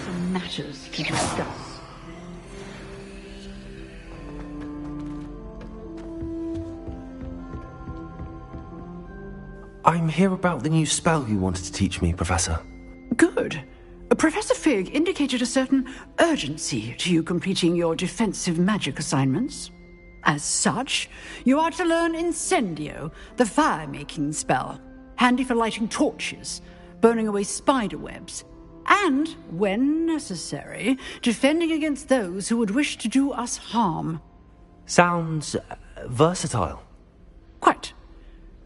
Some matters to discuss. I'm here about the new spell you wanted to teach me, Professor. Good. Professor Fig indicated a certain urgency to you completing your defensive magic assignments. As such, you are to learn Incendio, the fire-making spell, handy for lighting torches, burning away spider webs, and, when necessary, defending against those who would wish to do us harm. Sounds versatile. Quite.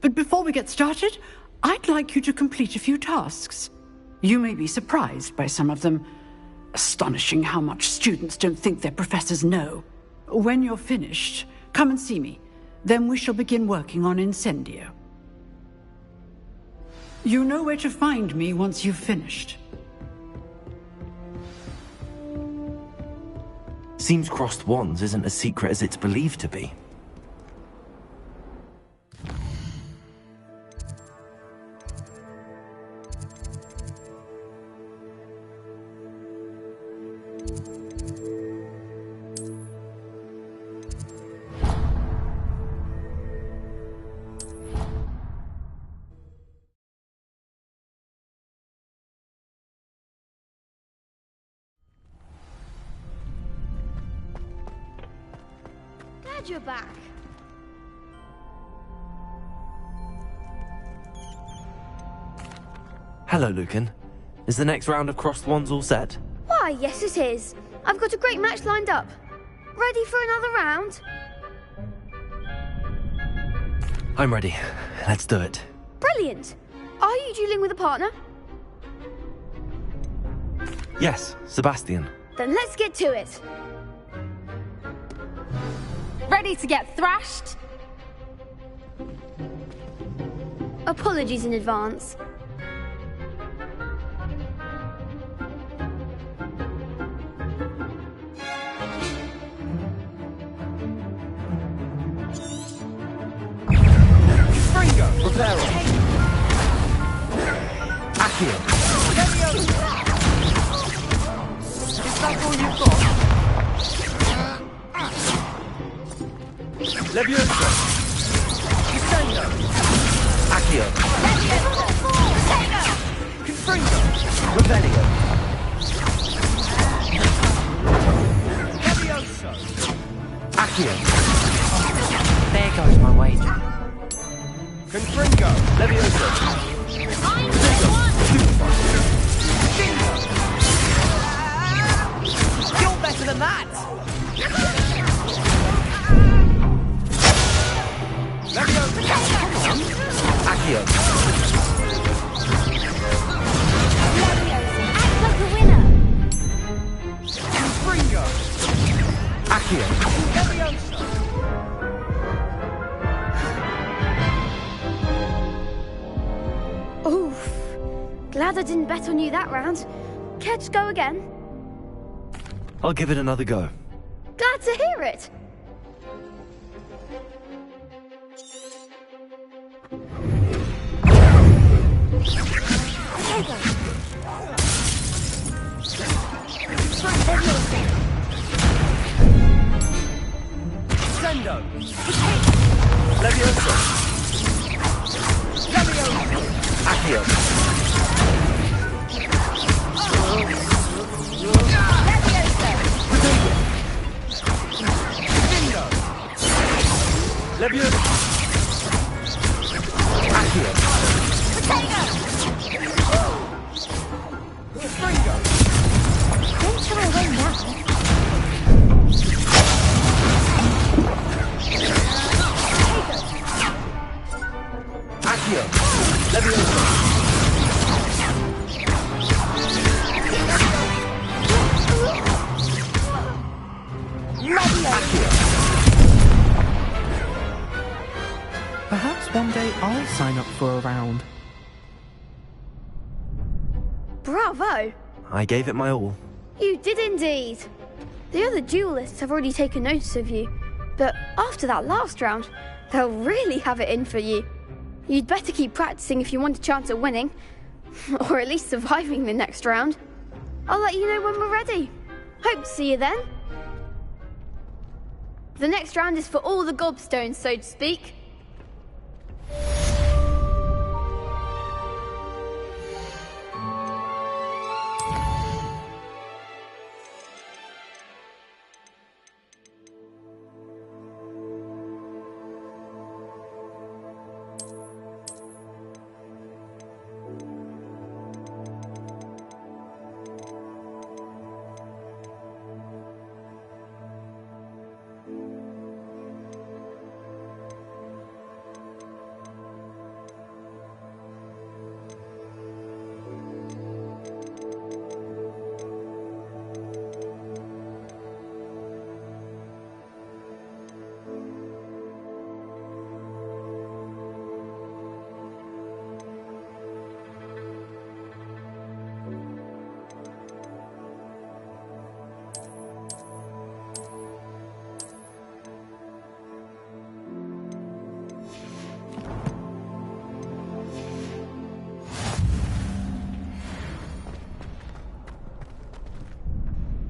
But before we get started, I'd like you to complete a few tasks. You may be surprised by some of them. Astonishing how much students don't think their professors know. When you're finished, come and see me. Then we shall begin working on Incendio. You know where to find me once you've finished. Seems crossed wands isn't as secret as it's believed to be. Glad you're back. Hello, Lucan. Is the next round of crossed wands all set? Why, yes it is. I've got a great match lined up. Ready for another round? I'm ready. Let's do it. Brilliant. Are you dueling with a partner? Yes, Sebastian. Then let's get to it. Ready to get thrashed? Apologies in advance. Reparo. Accio. Is that all you've got? Leviosa. Crescendo. Accio. Confringo. Revelio. Levioso. Accio. There goes my wager. Confringo. Leviosa. You're better than that. Leviosa. Accio. Act like a winner. Confringo. Accio. Leviosa. Oof. Glad I didn't bet on you that round. Care to go again? I'll give it another go. Glad to hear it. Sendo. Leviosa. Leviosa. Accio. Bingo. Leviosa. Accio. Confringo. Don't try and win now. for a round. Bravo! I gave it my all. You did indeed. The other duelists have already taken notice of you, but after that last round, they'll really have it in for you. You'd better keep practicing if you want a chance at winning, or at least surviving the next round. I'll let you know when we're ready. Hope to see you then. The next round is for all the gobstones, so to speak.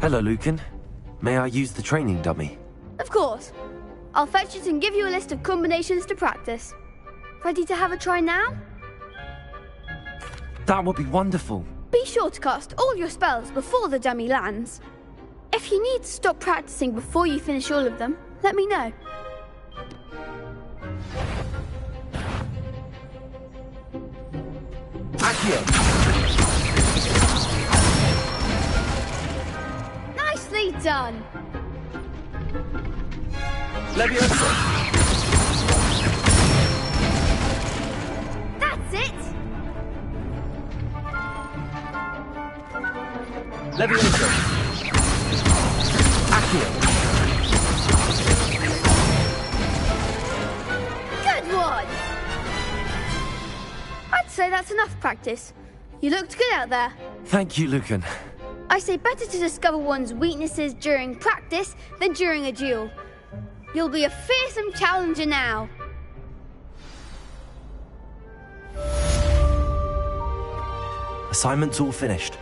Hello, Lucan. May I use the training dummy? Of course. I'll fetch it and give you a list of combinations to practice. Ready to have a try now? That would be wonderful. Be sure to cast all your spells before the dummy lands. If you need to stop practicing before you finish all of them, let me know. Nicely done. Leviosa. That's it. Leviosa. Accio. Good one. I'd say that's enough practice. You looked good out there. Thank you, Lucan. I say better to discover one's weaknesses during practice than during a duel. You'll be a fearsome challenger now. Assignment's all finished.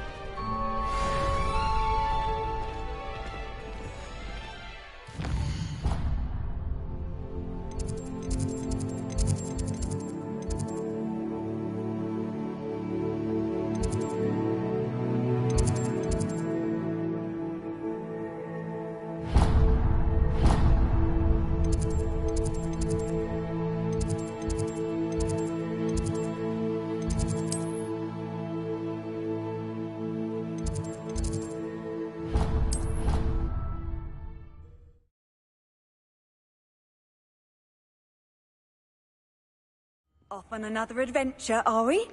Off on another adventure, are we?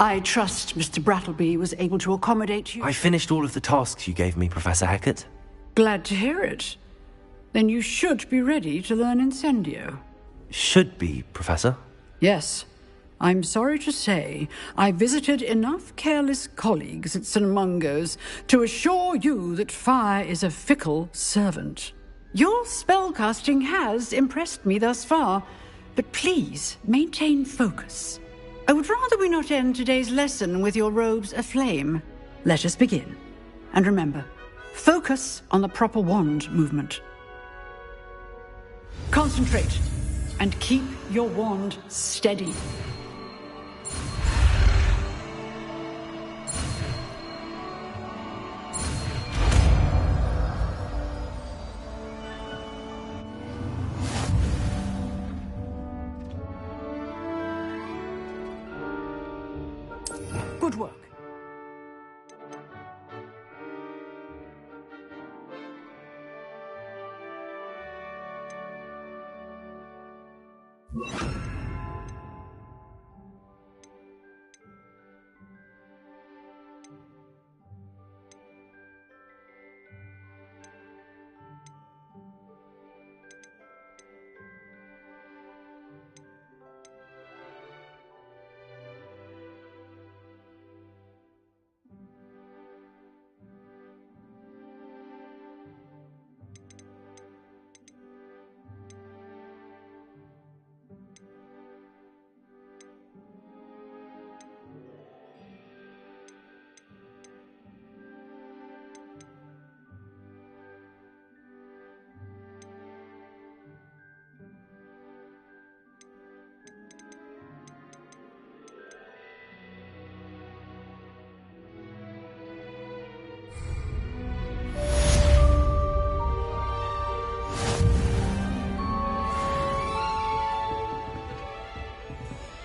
I trust Mr. Brattleby was able to accommodate you. I finished all of the tasks you gave me, Professor Hackett. Glad to hear it. Then you should be ready to learn Incendio. Should be, Professor. Yes. I'm sorry to say, I visited enough careless colleagues at St. Mungo's to assure you that fire is a fickle servant. Your spellcasting has impressed me thus far, but please maintain focus. I would rather we not end today's lesson with your robes aflame. Let us begin. And remember, focus on the proper wand movement. Concentrate, and keep your wand steady. Good work.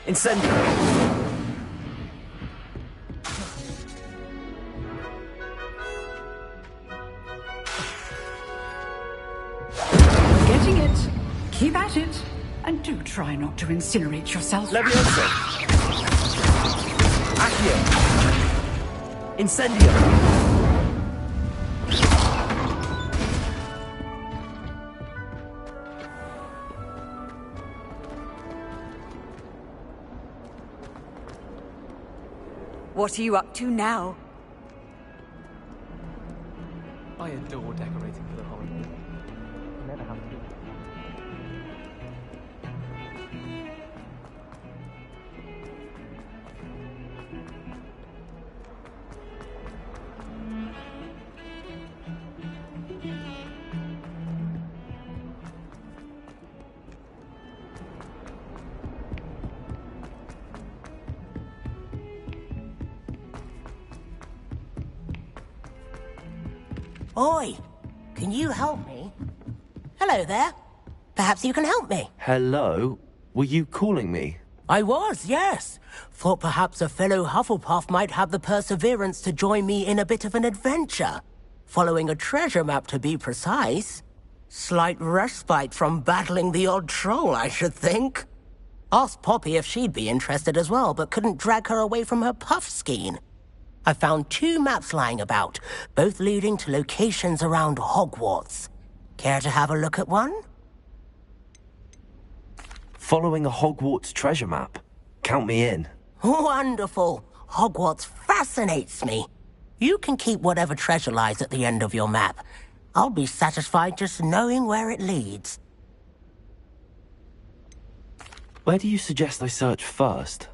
Incendio! Getting it. Keep at it. And do try not to incinerate yourself. Leviosa! Accio! Incendio! What are you up to now? I adore decorating for the holiday. Never have to do it. Oi, can you help me? Hello there. Perhaps you can help me. Hello? Were you calling me? I was, yes. Thought perhaps a fellow Hufflepuff might have the perseverance to join me in a bit of an adventure. Following a treasure map, to be precise. Slight respite from battling the odd troll, I should think. Asked Poppy if she'd be interested as well, but couldn't drag her away from her puff skein. I found 2 maps lying about, both leading to locations around Hogwarts. Care to have a look at one? Following a Hogwarts treasure map? Count me in. Wonderful. Hogwarts fascinates me. You can keep whatever treasure lies at the end of your map. I'll be satisfied just knowing where it leads. Where do you suggest I search first?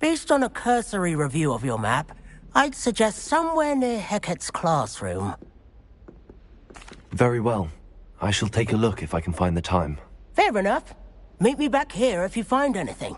Based on a cursory review of your map, I'd suggest somewhere near Hecat's classroom. Very well. I shall take a look if I can find the time. Fair enough. Meet me back here if you find anything.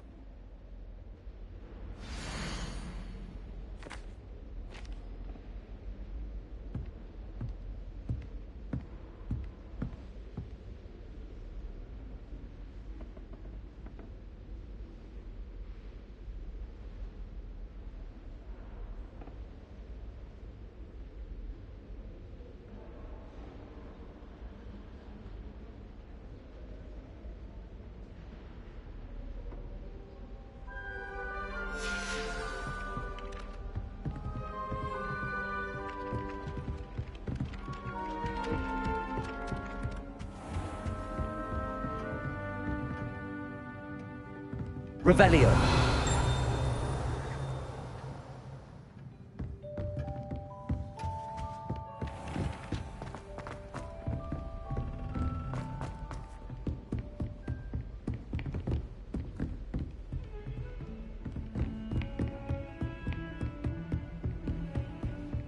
Revelio.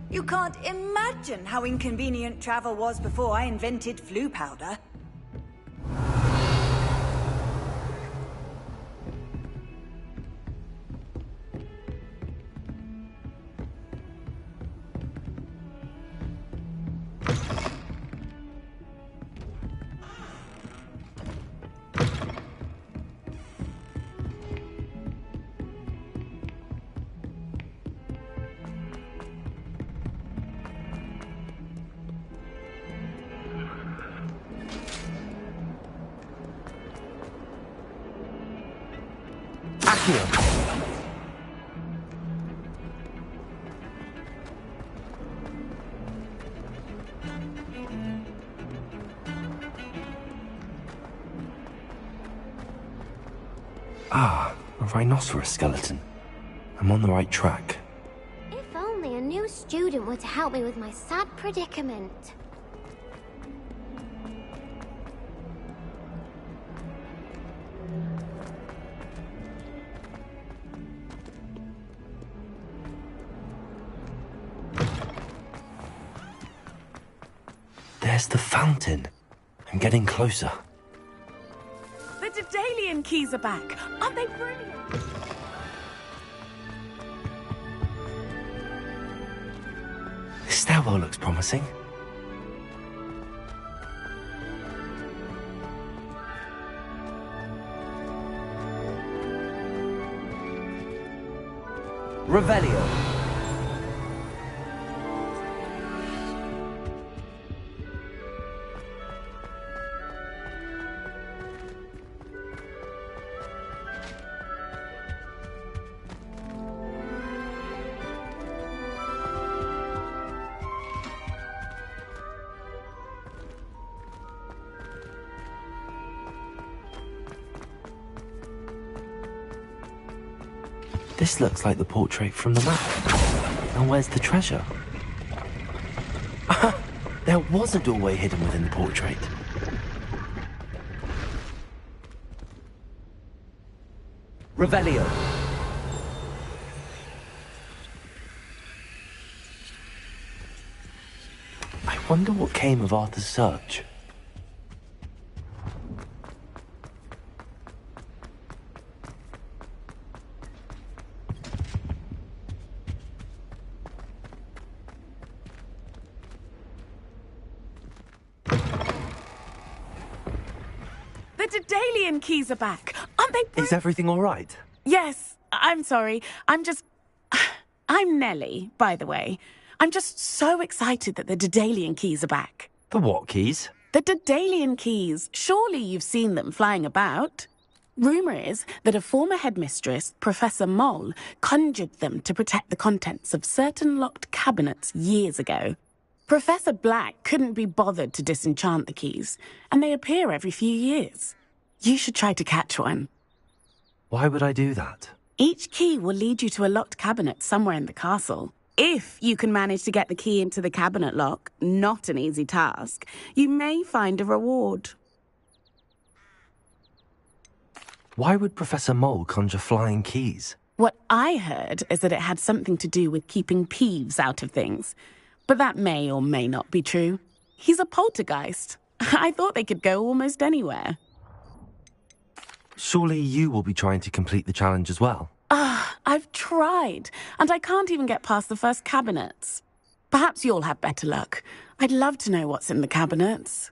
You can't imagine how inconvenient travel was before I invented flu powder. Revelio! Ah, a rhinoceros skeleton. I'm on the right track. If only a new student were to help me with my sad predicament. There's the fountain. I'm getting closer. The Daedalian keys are back. Aren't they brilliant? This stairwell looks promising. Revelio. This looks like the portrait from the map. And where's the treasure? There was a doorway hidden within the portrait. Revelio. I wonder what came of Arthur's search. The Daedalian keys are back. Aren't they Is everything all right? Yes, I'm sorry. I'm Nellie, by the way. I'm just so excited that the Daedalian keys are back. The what keys? The Daedalian keys. Surely you've seen them flying about. Rumour is that a former headmistress, Professor Moll, conjured them to protect the contents of certain locked cabinets years ago. Professor Black couldn't be bothered to disenchant the keys, and they appear every few years. You should try to catch one. Why would I do that? Each key will lead you to a locked cabinet somewhere in the castle. If you can manage to get the key into the cabinet lock, not an easy task, you may find a reward. Why would Professor Mole conjure flying keys? What I heard is that it had something to do with keeping Peeves out of things. But that may or may not be true. He's a poltergeist. I thought they could go almost anywhere. Surely you will be trying to complete the challenge as well. I've tried, and I can't even get past the first cabinets. Perhaps you'll have better luck. I'd love to know what's in the cabinets.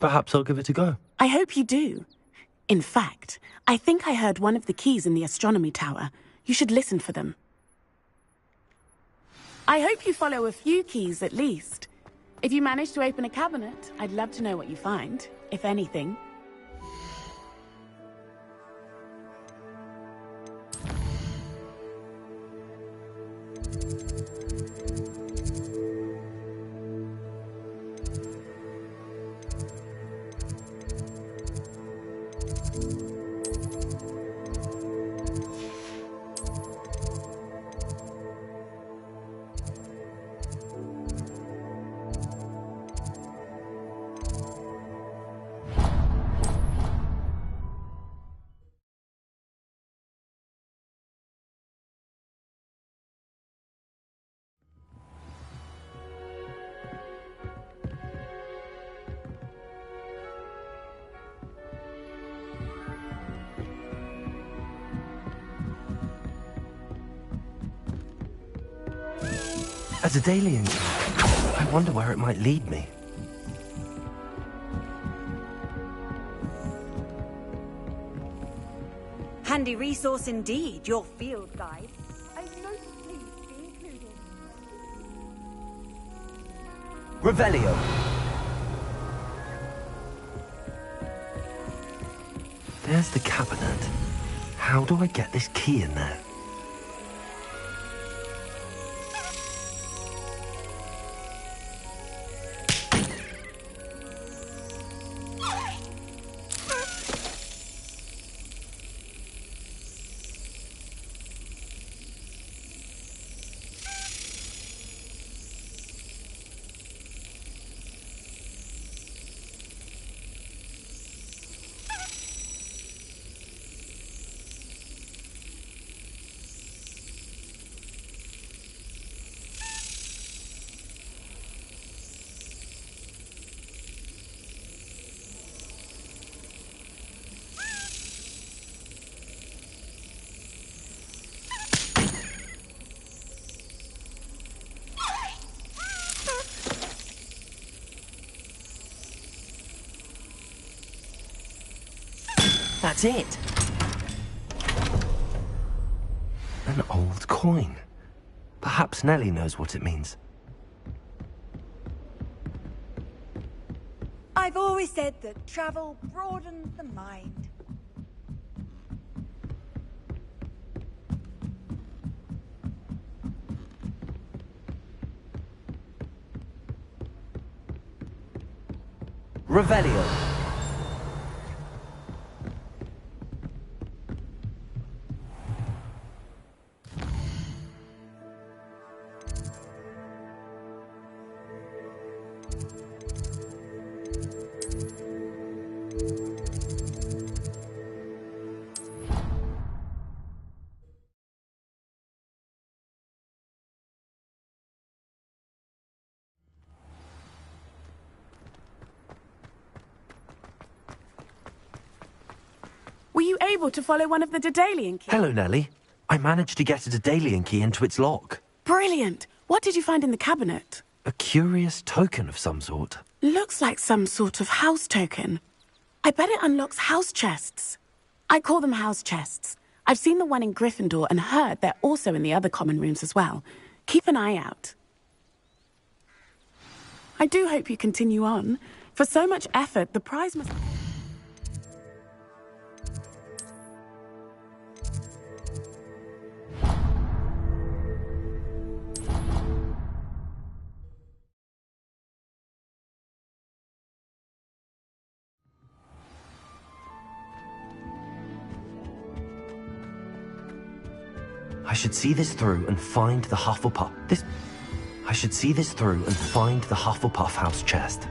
Perhaps I'll give it a go. I hope you do. In fact, I think I heard one of the keys in the astronomy tower. You should listen for them. I hope you follow a few keys at least. If you manage to open a cabinet, I'd love to know what you find, if anything. A Daedalian key. I wonder where it might lead me. Handy resource indeed, your field guide. A note please be included. Revelio. There's the cabinet. How do I get this key in there? That's it. An old coin. Perhaps Nellie knows what it means. I've always said that travel broadens the mind. Revelio. Were you able to follow one of the Daedalian keys? Hello, Nellie. I managed to get a Daedalian key into its lock. Brilliant. What did you find in the cabinet? A curious token of some sort. Looks like some sort of house token. I bet it unlocks house chests. I call them house chests. I've seen the one in Gryffindor and heard they're also in the other common rooms as well. Keep an eye out. I do hope you continue on. For so much effort, the prize must... I should see this through and find the Hufflepuff. I should see this through and find the Hufflepuff house chest.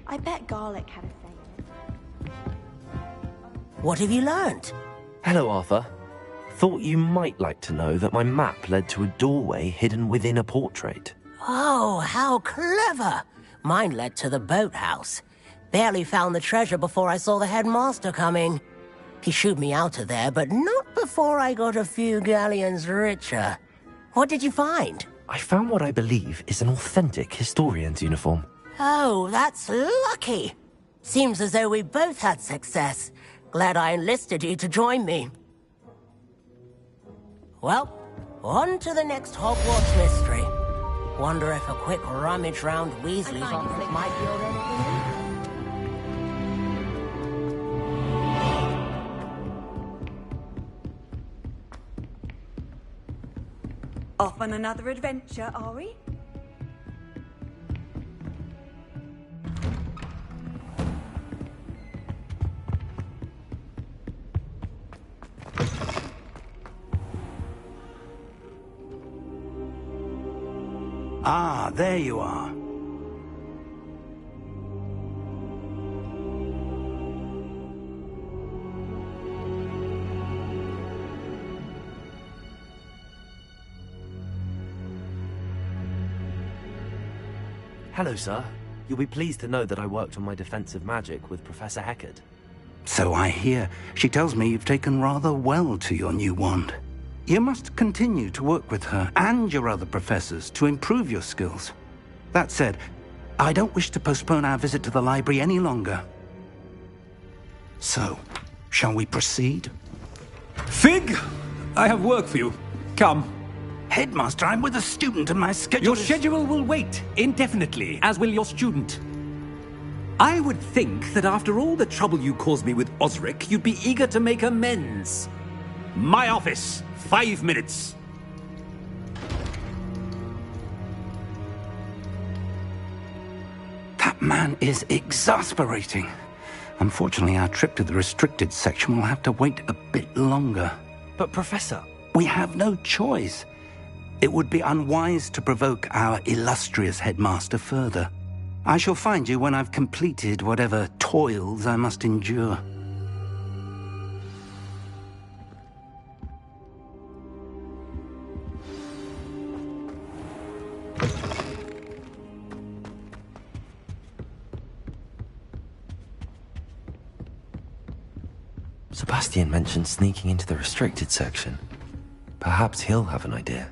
I bet garlic had a say. What have you learnt? Hello, Arthur. Thought you might like to know that my map led to a doorway hidden within a portrait. Oh, how clever! Mine led to the boathouse. Barely found the treasure before I saw the headmaster coming. He shooed me out of there, but not before I got a few galleons richer. What did you find? I found what I believe is an authentic historian's uniform. Oh, that's lucky. Seems as though we both had success. Glad I enlisted you to join me. Well, on to the next Hogwarts mystery. Wonder if a quick rummage round Weasley's office might yield anything. Off on another adventure, are we? Ah, there you are. Hello, sir. You'll be pleased to know that I worked on my defensive magic with Professor Heckard. So I hear. She tells me you've taken rather well to your new wand. You must continue to work with her and your other professors to improve your skills. That said, I don't wish to postpone our visit to the library any longer. So, shall we proceed? Fig! I have work for you. Come. Headmaster, I'm with a student and my schedule Your schedule will wait indefinitely, as will your student. I would think that after all the trouble you caused me with Osric, you'd be eager to make amends. My office, 5 minutes. That man is exasperating. Unfortunately, our trip to the restricted section will have to wait a bit longer. But, Professor... We have no choice. It would be unwise to provoke our illustrious headmaster further. I shall find you when I've completed whatever toils I must endure. Sebastian mentioned sneaking into the restricted section. Perhaps he'll have an idea.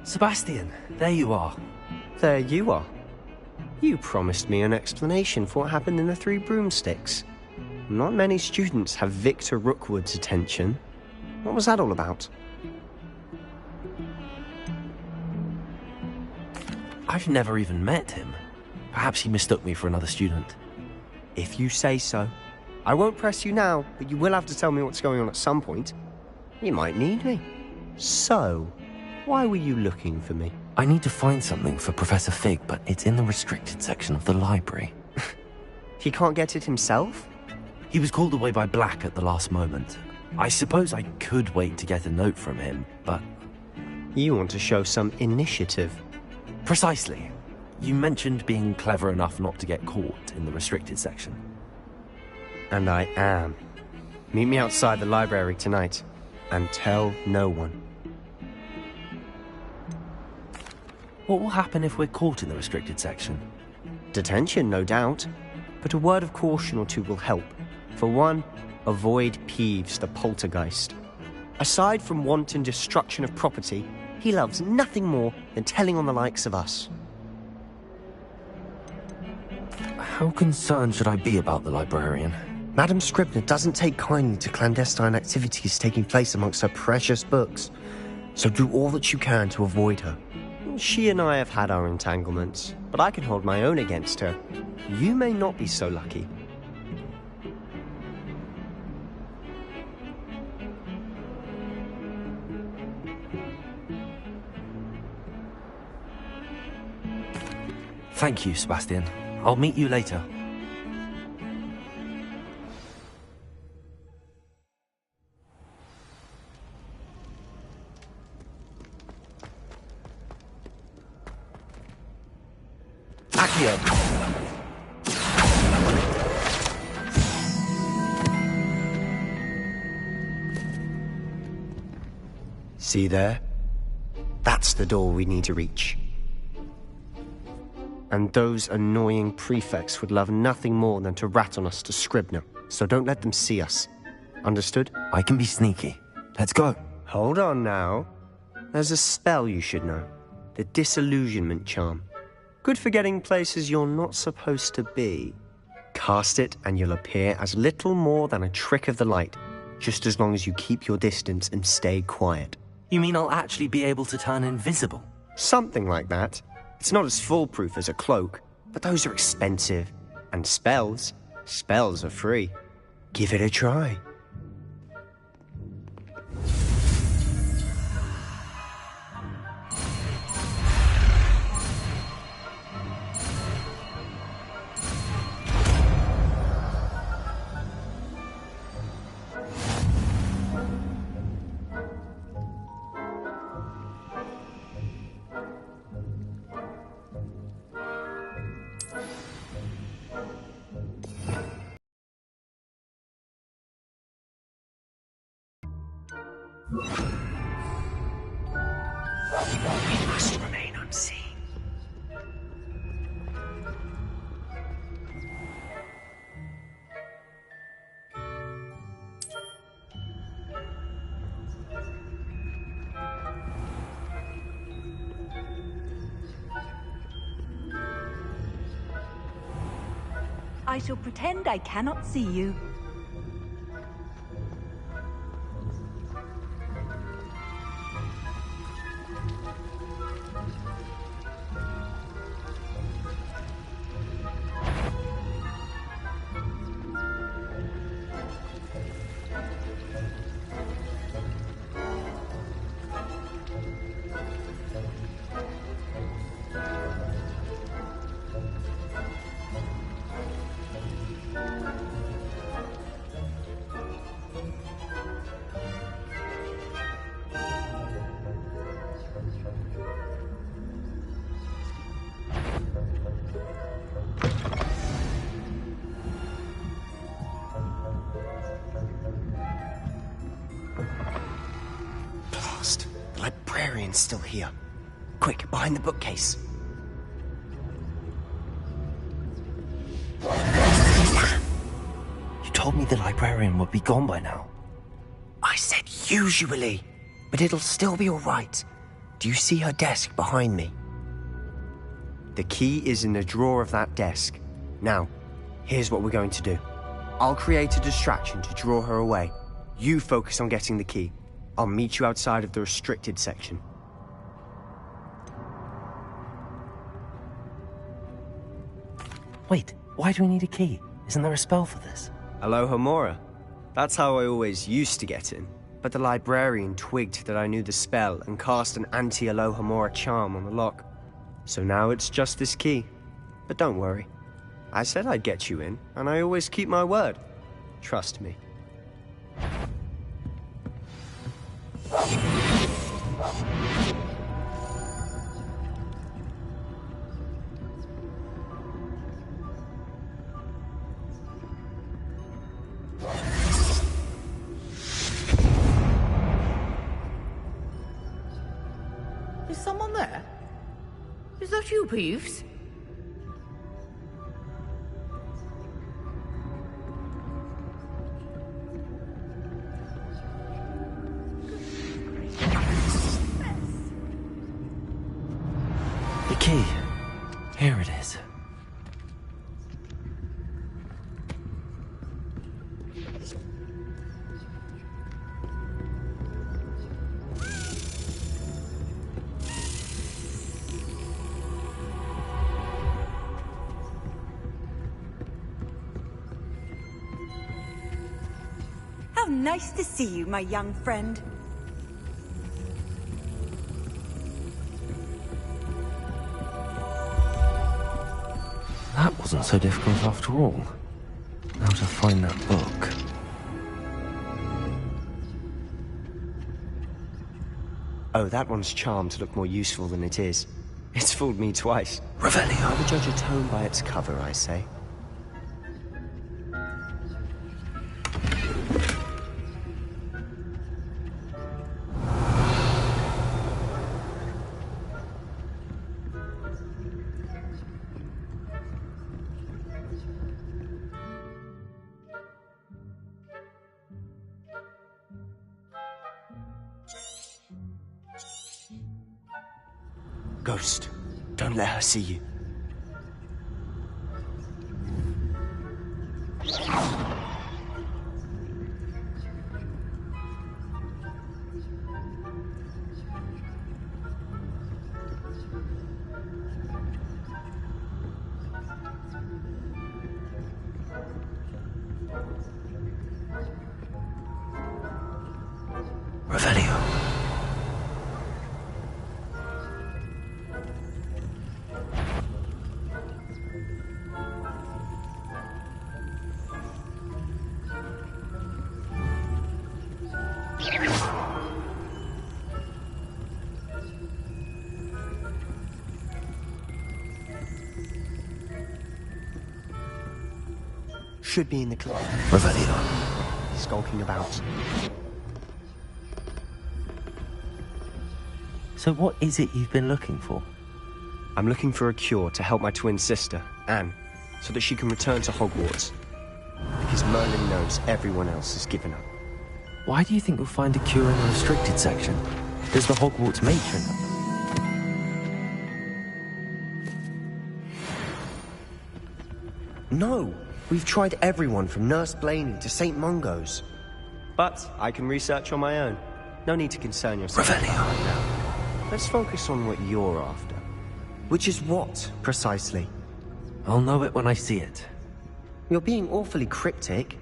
Sebastian, there you are. There you are. You promised me an explanation for what happened in the Three Broomsticks. Not many students have Victor Rookwood's attention. What was that all about? I've never even met him. Perhaps he mistook me for another student. If you say so. I won't press you now, but you will have to tell me what's going on at some point. You might need me. So, why were you looking for me? I need to find something for Professor Fig, but it's in the restricted section of the library. He can't get it himself? He was called away by Black at the last moment. I suppose I could wait to get a note from him, but... You want to show some initiative. Precisely. You mentioned being clever enough not to get caught in the restricted section. And I am. Meet me outside the library tonight, and tell no one. What will happen if we're caught in the restricted section? Detention, no doubt. But a word of caution or two will help. For one, avoid Peeves, the poltergeist. Aside from wanton destruction of property, he loves nothing more than telling on the likes of us. How concerned should I be about the librarian? Madam Scribner doesn't take kindly to clandestine activities taking place amongst her precious books, so do all that you can to avoid her. She and I have had our entanglements, but I can hold my own against her. You may not be so lucky. Thank you, Sebastian. I'll meet you later. Accio! See there? That's the door we need to reach. And those annoying prefects would love nothing more than to rat on us to Scribner, so don't let them see us. Understood? I can be sneaky. Let's go. Hold on now. There's a spell you should know. The Disillusionment Charm. Good for getting places you're not supposed to be. Cast it and you'll appear as little more than a trick of the light, just as long as you keep your distance and stay quiet. You mean I'll actually be able to turn invisible? Something like that. It's not as foolproof as a cloak, but those are expensive. And spells are free. Give it a try. We must remain unseen. I shall pretend I cannot see you. The librarian's still here. Quick, behind the bookcase. You told me the librarian would be gone by now. I said usually, but it'll still be all right. Do you see her desk behind me? The key is in the drawer of that desk. Now, here's what we're going to do. I'll create a distraction to draw her away. You focus on getting the key. I'll meet you outside of the restricted section. Wait, why do we need a key? Isn't there a spell for this? Alohomora. That's how I always used to get in. But the librarian twigged that I knew the spell and cast an anti-Alohomora charm on the lock. So now it's just this key. But don't worry. I said I'd get you in, and I always keep my word. Trust me. Is someone there? Is that you, Peeves? The key. Here it is. How nice to see you, my young friend. That wasn't so difficult after all. Now to find that book. Oh, that one's charmed to look more useful than it is. It's fooled me twice. Revelio. Never judge a tome by its cover, I say. Ghost, don't let her see you. Revelio. Should be in the club. Revelio. Skulking about. So what is it you've been looking for? I'm looking for a cure to help my twin sister, Anne, so that she can return to Hogwarts. Because Merlin knows everyone else has given up. Why do you think we'll find a cure in the restricted section? There's the Hogwarts matron. No! We've tried everyone from Nurse Blaney to St. Mungo's. But I can research on my own. No need to concern yourself about right now. Let's focus on what you're after. Which is what, precisely? I'll know it when I see it. You're being awfully cryptic.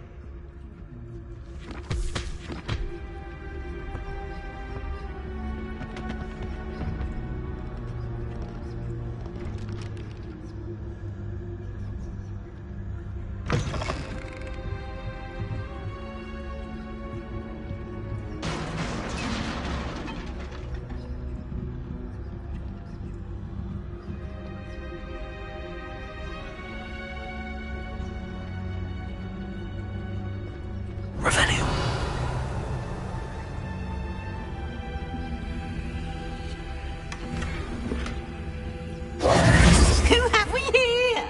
Who have we here?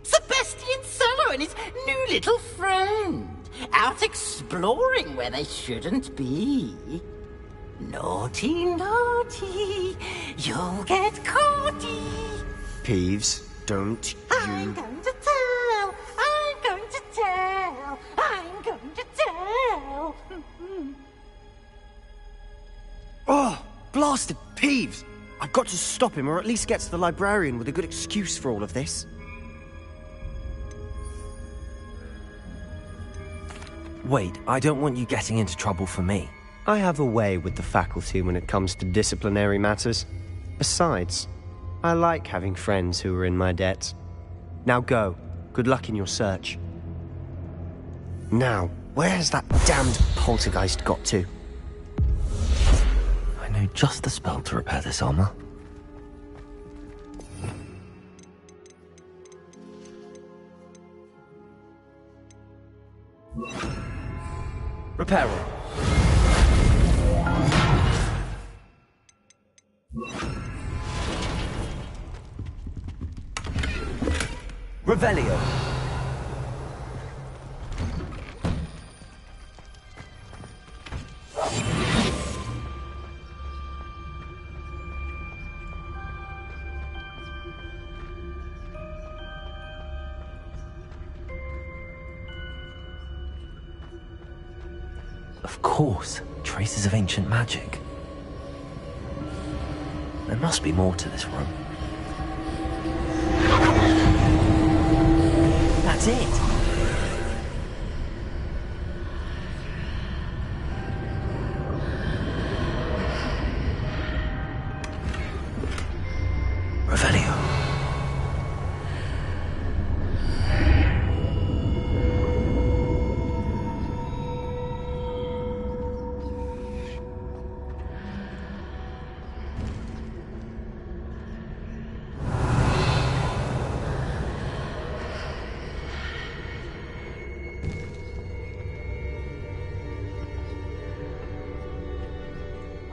Sebastian Solo and his new little friend. Out exploring where they shouldn't be. Naughty, naughty. You'll get caughty. Peeves, don't you... I'm going to tell. I'm going to tell. I'm going to tell. Oh, blasted Peeves! I've got to stop him, or at least get to the librarian with a good excuse for all of this. Wait, I don't want you getting into trouble for me. I have a way with the faculty when it comes to disciplinary matters. Besides, I like having friends who are in my debt. Now go. Good luck in your search. Now, where's that damned poltergeist got to? I know just the spell to repair this armor. Reparo. Revelio. Of course, traces of ancient magic. There must be more to this room. That's it! Revelio.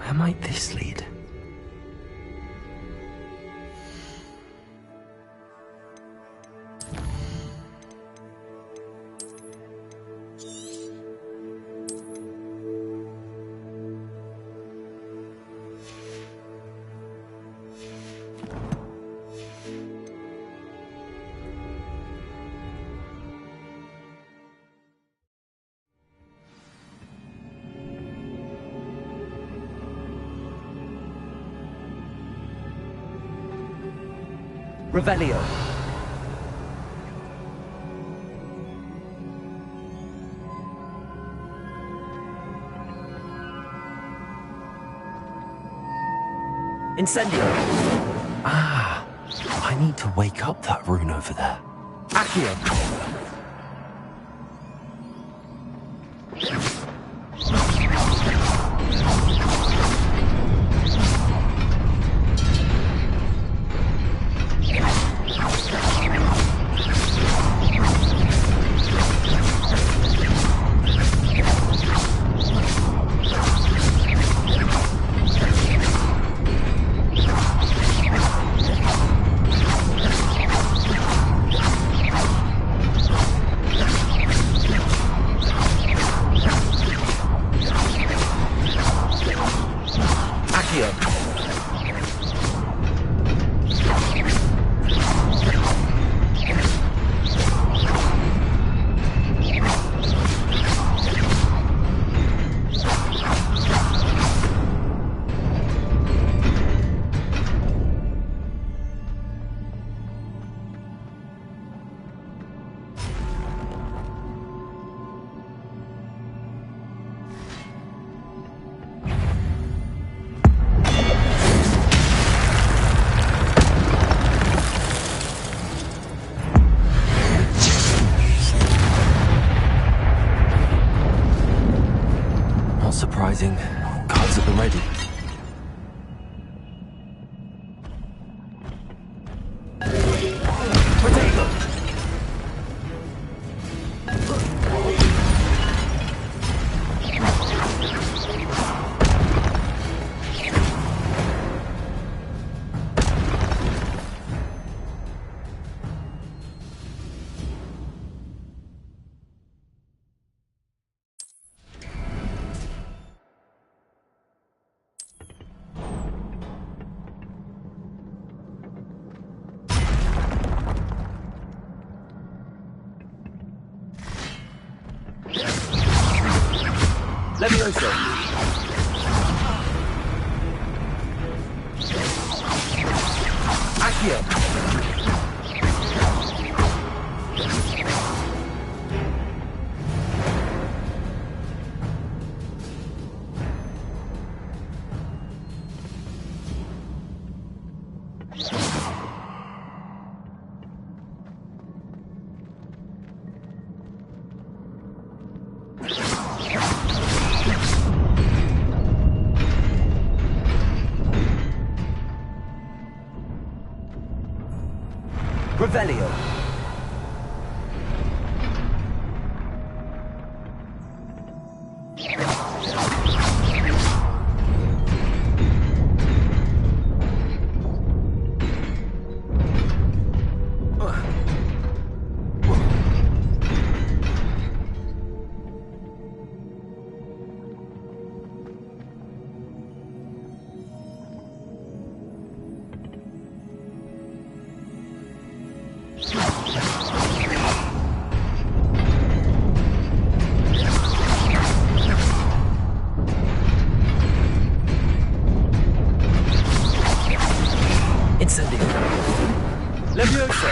Where might this lead? Revelio. Incendio. Ah, I need to wake up that rune over there. Accio. Surprising. Guards at the ready. Levioso. Accio. Revelio. Incendio. Levioso.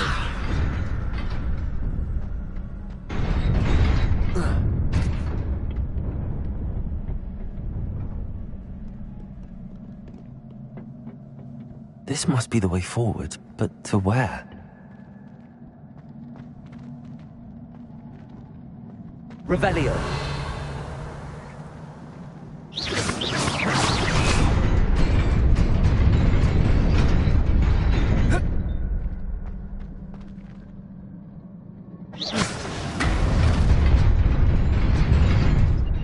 This must be the way forward, but to where? Revelio.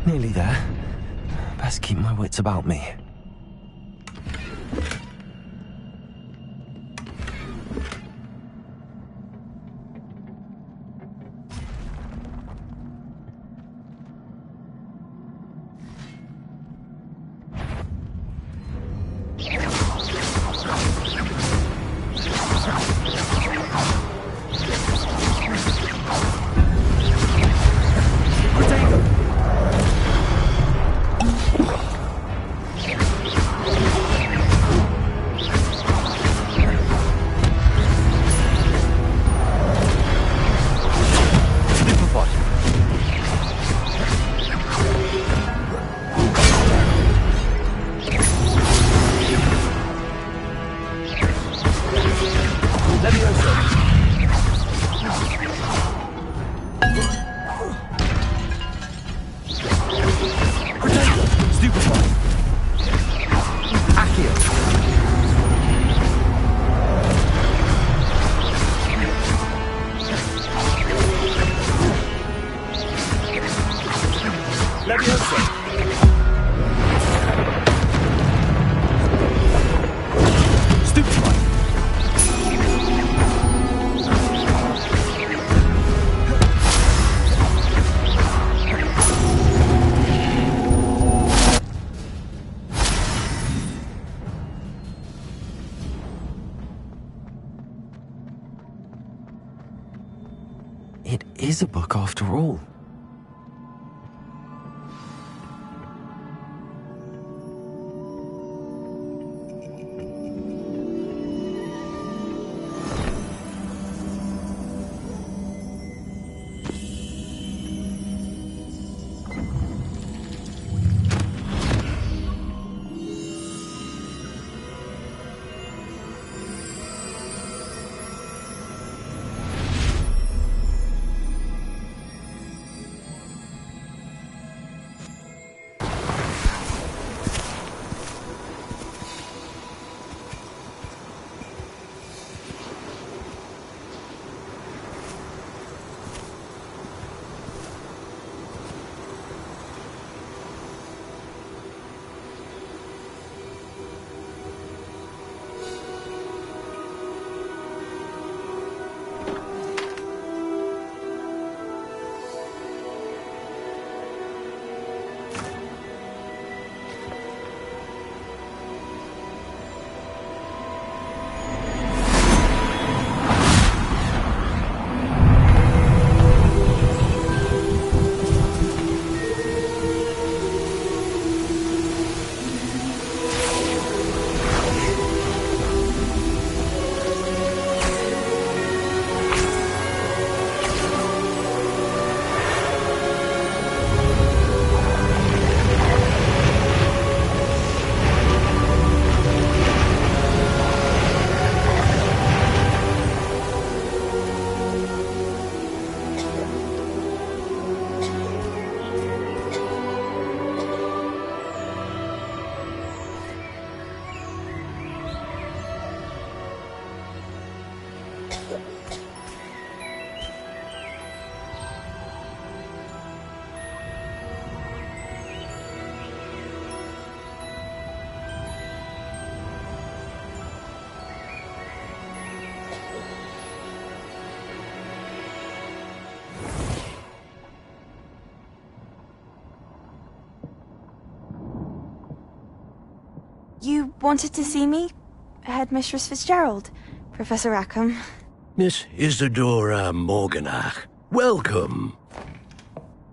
Nearly there. Best keep my wits about me. It is a book after all. You wanted to see me? Headmistress Fitzgerald? Professor Rackham? Miss Isadora Morganach, welcome.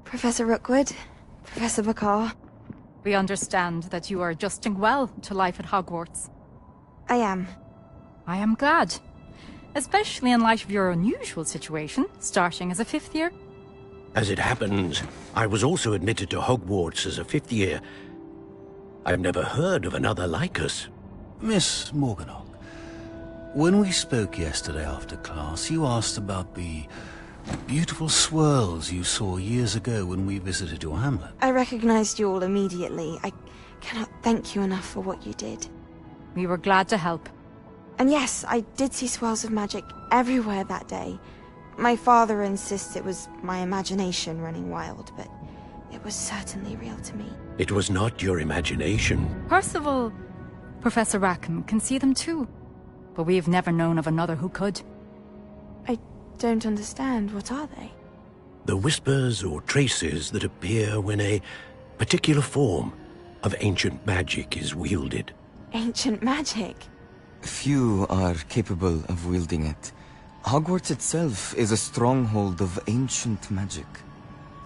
Professor Rookwood? Professor Bakar? We understand that you are adjusting well to life at Hogwarts. I am. I am glad. Especially in light of your unusual situation, starting as a 5th year. As it happens, I was also admitted to Hogwarts as a 5th year. I've never heard of another like us. Miss Morganach, when we spoke yesterday after class, you asked about the beautiful swirls you saw years ago when we visited your hamlet. I recognized you all immediately. I cannot thank you enough for what you did. We were glad to help. And yes, I did see swirls of magic everywhere that day. My father insists it was my imagination running wild, but it was certainly real to me. It was not your imagination. Percival, Professor Rackham can see them too. But we have never known of another who could. I don't understand. What are they? The whispers or traces that appear when a particular form of ancient magic is wielded. Ancient magic? Few are capable of wielding it. Hogwarts itself is a stronghold of ancient magic.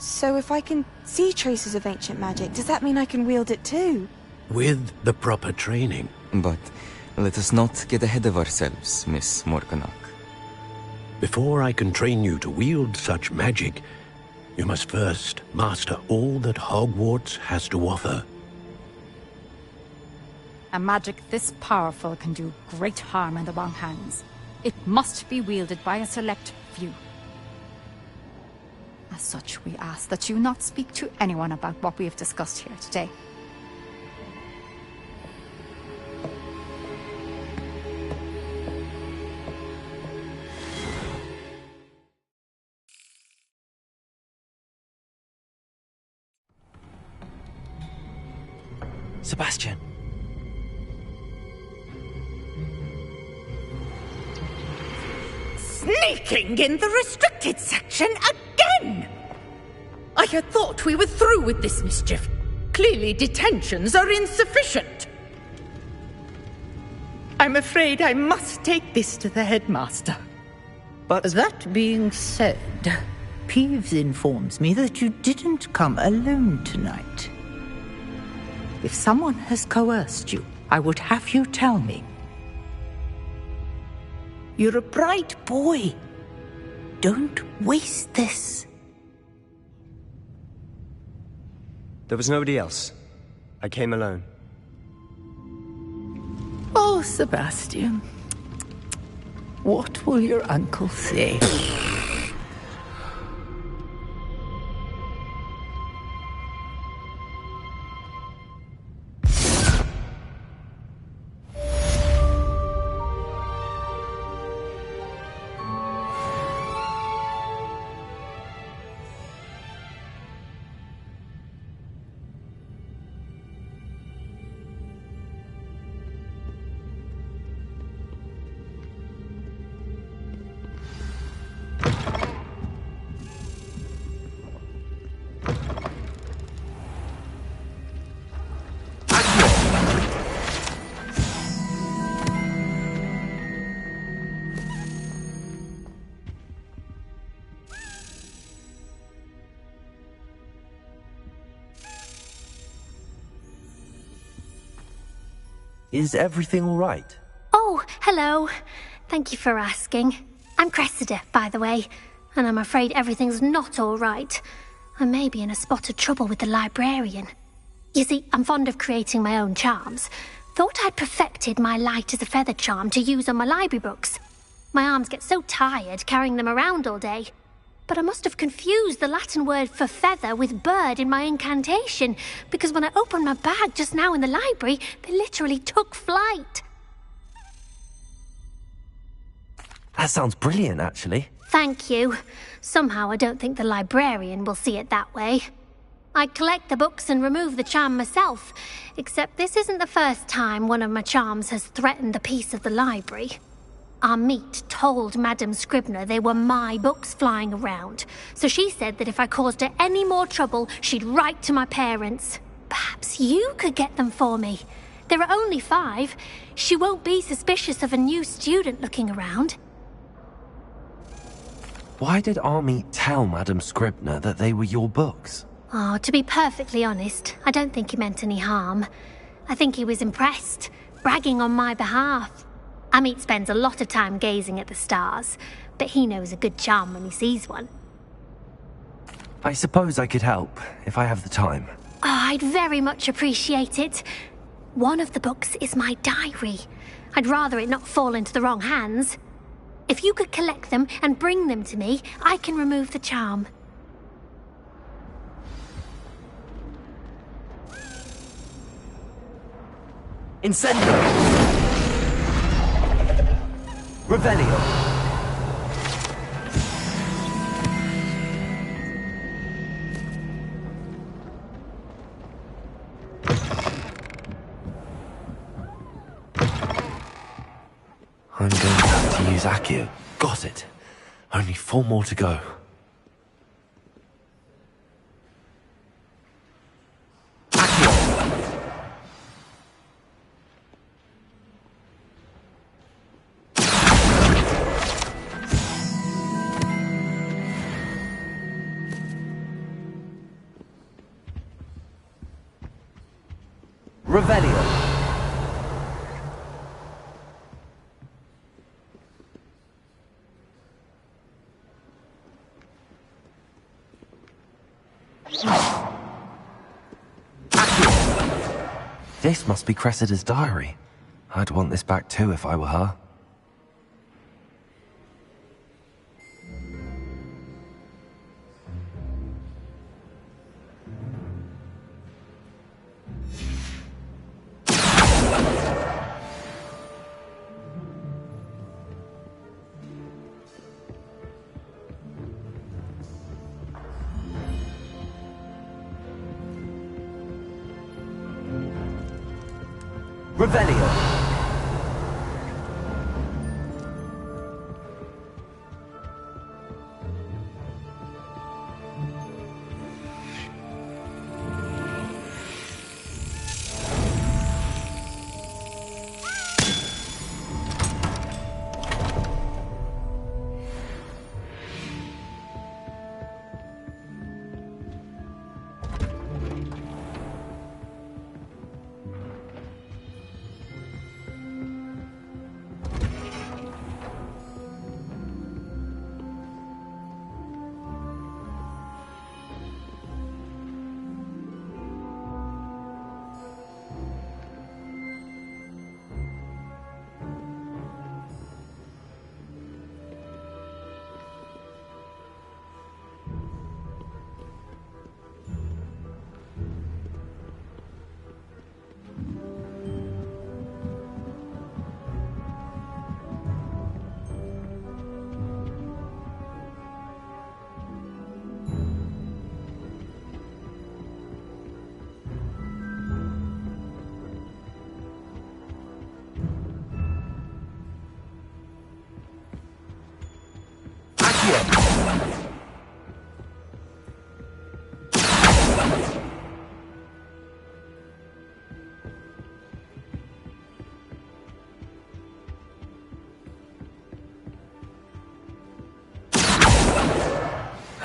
So if I can see traces of ancient magic, does that mean I can wield it too? With the proper training. But let us not get ahead of ourselves, Miss Morganach. Before I can train you to wield such magic, you must first master all that Hogwarts has to offer. A magic this powerful can do great harm in the wrong hands. It must be wielded by a select few. As such, we ask that you not speak to anyone about what we have discussed here today. Sebastian. Sneaking in the restricted section again! I had thought we were through with this mischief. Clearly detentions are insufficient. I'm afraid I must take this to the headmaster. But that being said, Peeves informs me that you didn't come alone tonight. If someone has coerced you, I would have you tell me. You're a bright boy. Don't waste this. There was nobody else. I came alone. Oh, Sebastian. What will your uncle say? Is everything all right? Oh, hello. Thank you for asking. I'm Cressida, by the way, and I'm afraid everything's not all right. I may be in a spot of trouble with the librarian. You see, I'm fond of creating my own charms. Thought I'd perfected my light as a feather charm to use on my library books. My arms get so tired carrying them around all day. But I must have confused the Latin word for feather with bird in my incantation, because when I opened my bag just now in the library, they literally took flight. That sounds brilliant, actually. Thank you. Somehow I don't think the librarian will see it that way. I collect the books and remove the charm myself, except this isn't the first time one of my charms has threatened the peace of the library. Amit told Madame Scribner they were my books flying around, so she said that if I caused her any more trouble, she'd write to my parents. Perhaps you could get them for me. There are only 5. She won't be suspicious of a new student looking around. Why did Amit tell Madame Scribner that they were your books? Oh, to be perfectly honest, I don't think he meant any harm. I think he was impressed, bragging on my behalf. Amit spends a lot of time gazing at the stars, but he knows a good charm when he sees one. I suppose I could help, if I have the time. Oh, I'd very much appreciate it. One of the books is my diary. I'd rather it not fall into the wrong hands. If you could collect them and bring them to me, I can remove the charm. Incendio! Revelio! I'm going to have to use Accio. Got it. Only 4 more to go. Revelio. This must be Cressida's diary. I'd want this back too if I were her. Revelio.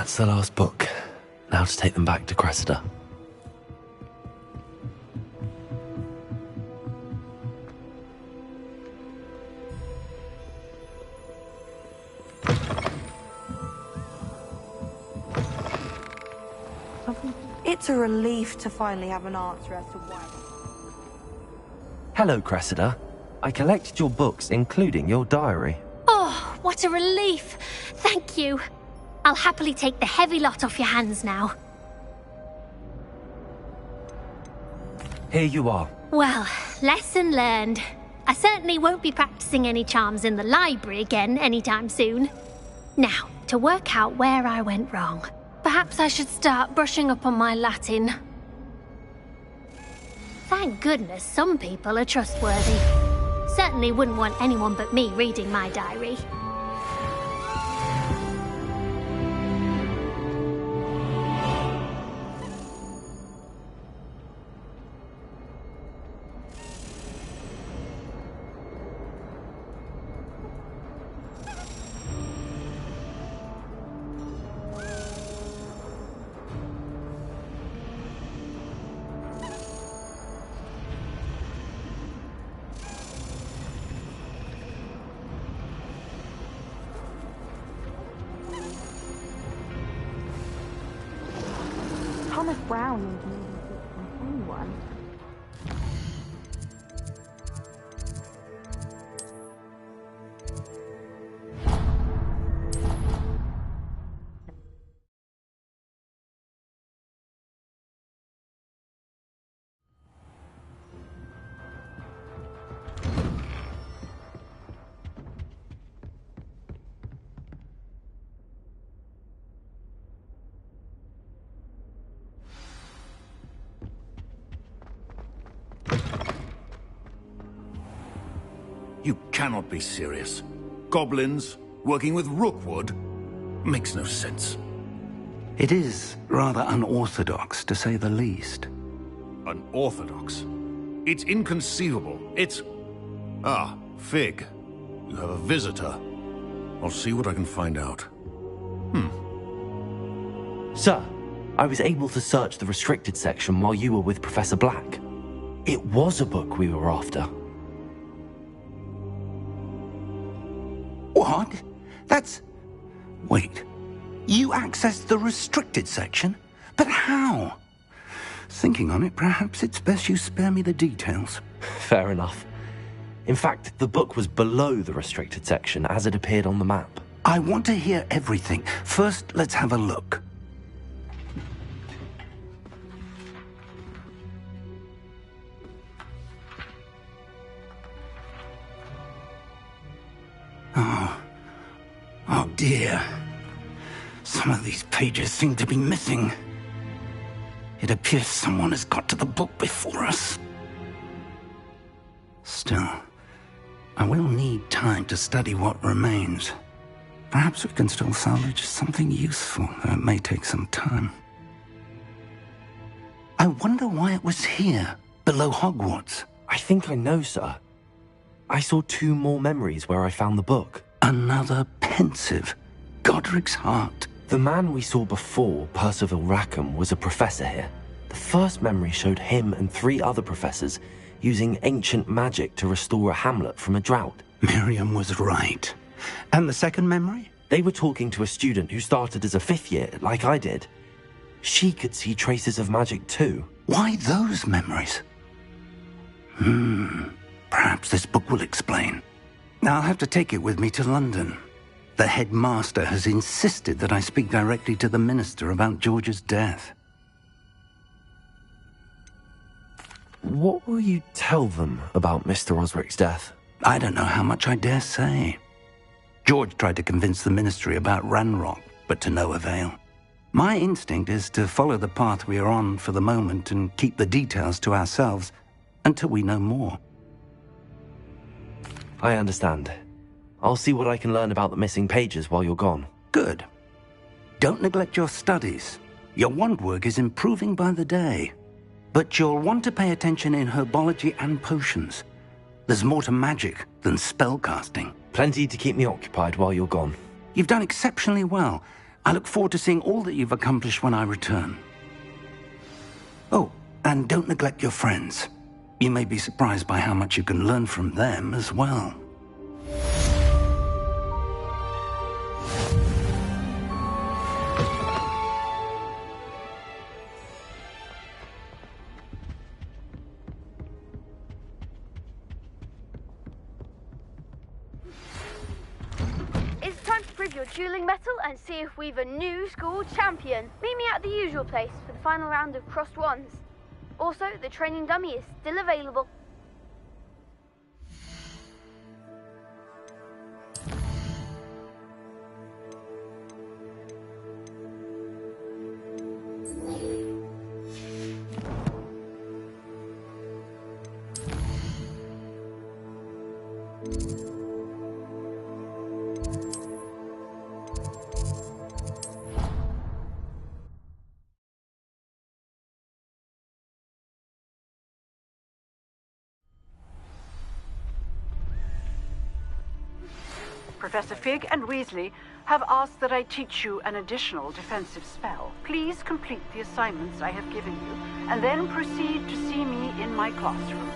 That's the last book. Now to take them back to Cressida. It's a relief to finally have an answer as to why. Hello, Cressida. I collected your books, including your diary. Oh, what a relief. Thank you. I'll happily take the heavy lot off your hands now. Here you are. Well, lesson learned. I certainly won't be practicing any charms in the library again anytime soon. Now, to work out where I went wrong. Perhaps I should start brushing up on my Latin. Thank goodness some people are trustworthy. Certainly wouldn't want anyone but me reading my diary. Thomas Brown needs moving from anyone. You cannot be serious. Goblins working with Rookwood makes no sense. It is rather unorthodox, to say the least. Unorthodox? It's inconceivable. It's... Ah, Fig. You have a visitor. I'll see what I can find out. Sir, I was able to search the restricted section while you were with Professor Black. It was a book we were after. What? That's... Wait. You accessed the restricted section? But how? Thinking on it, perhaps it's best you spare me the details. Fair enough. In fact, the book was below the restricted section as it appeared on the map. I want to hear everything. First, let's have a look. Oh dear. Some of these pages seem to be missing. It appears someone has got to the book before us. Still, I will need time to study what remains. Perhaps we can still salvage something useful, though it may take some time. I wonder why it was here, below Hogwarts. I think I know, sir. I saw 2 more memories where I found the book. Another pensive. Godric's heart. The man we saw before, Percival Rackham, was a professor here. The first memory showed him and 3 other professors using ancient magic to restore a hamlet from a drought. Miriam was right. And the second memory? They were talking to a student who started as a 5th year, like I did. She could see traces of magic too. Why those memories? Perhaps this book will explain. I'll have to take it with me to London. The headmaster has insisted that I speak directly to the minister about George's death. What will you tell them about Mr. Osric's death? I don't know how much I dare say. George tried to convince the ministry about Ranrock, but to no avail. My instinct is to follow the path we are on for the moment and keep the details to ourselves until we know more. I understand. I'll see what I can learn about the missing pages while you're gone. Good. Don't neglect your studies. Your wand work is improving by the day. But you'll want to pay attention in herbology and potions. There's more to magic than spellcasting. Plenty to keep me occupied while you're gone. You've done exceptionally well. I look forward to seeing all that you've accomplished when I return. Oh, and don't neglect your friends. You may be surprised by how much you can learn from them as well. It's time to prove your dueling mettle and see if we've a new school champion. Meet me at the usual place for the final round of crossed wands. Also, the training dummy is still available. Professor Fig and Weasley have asked that I teach you an additional defensive spell. Please complete the assignments I have given you, and then proceed to see me in my classroom.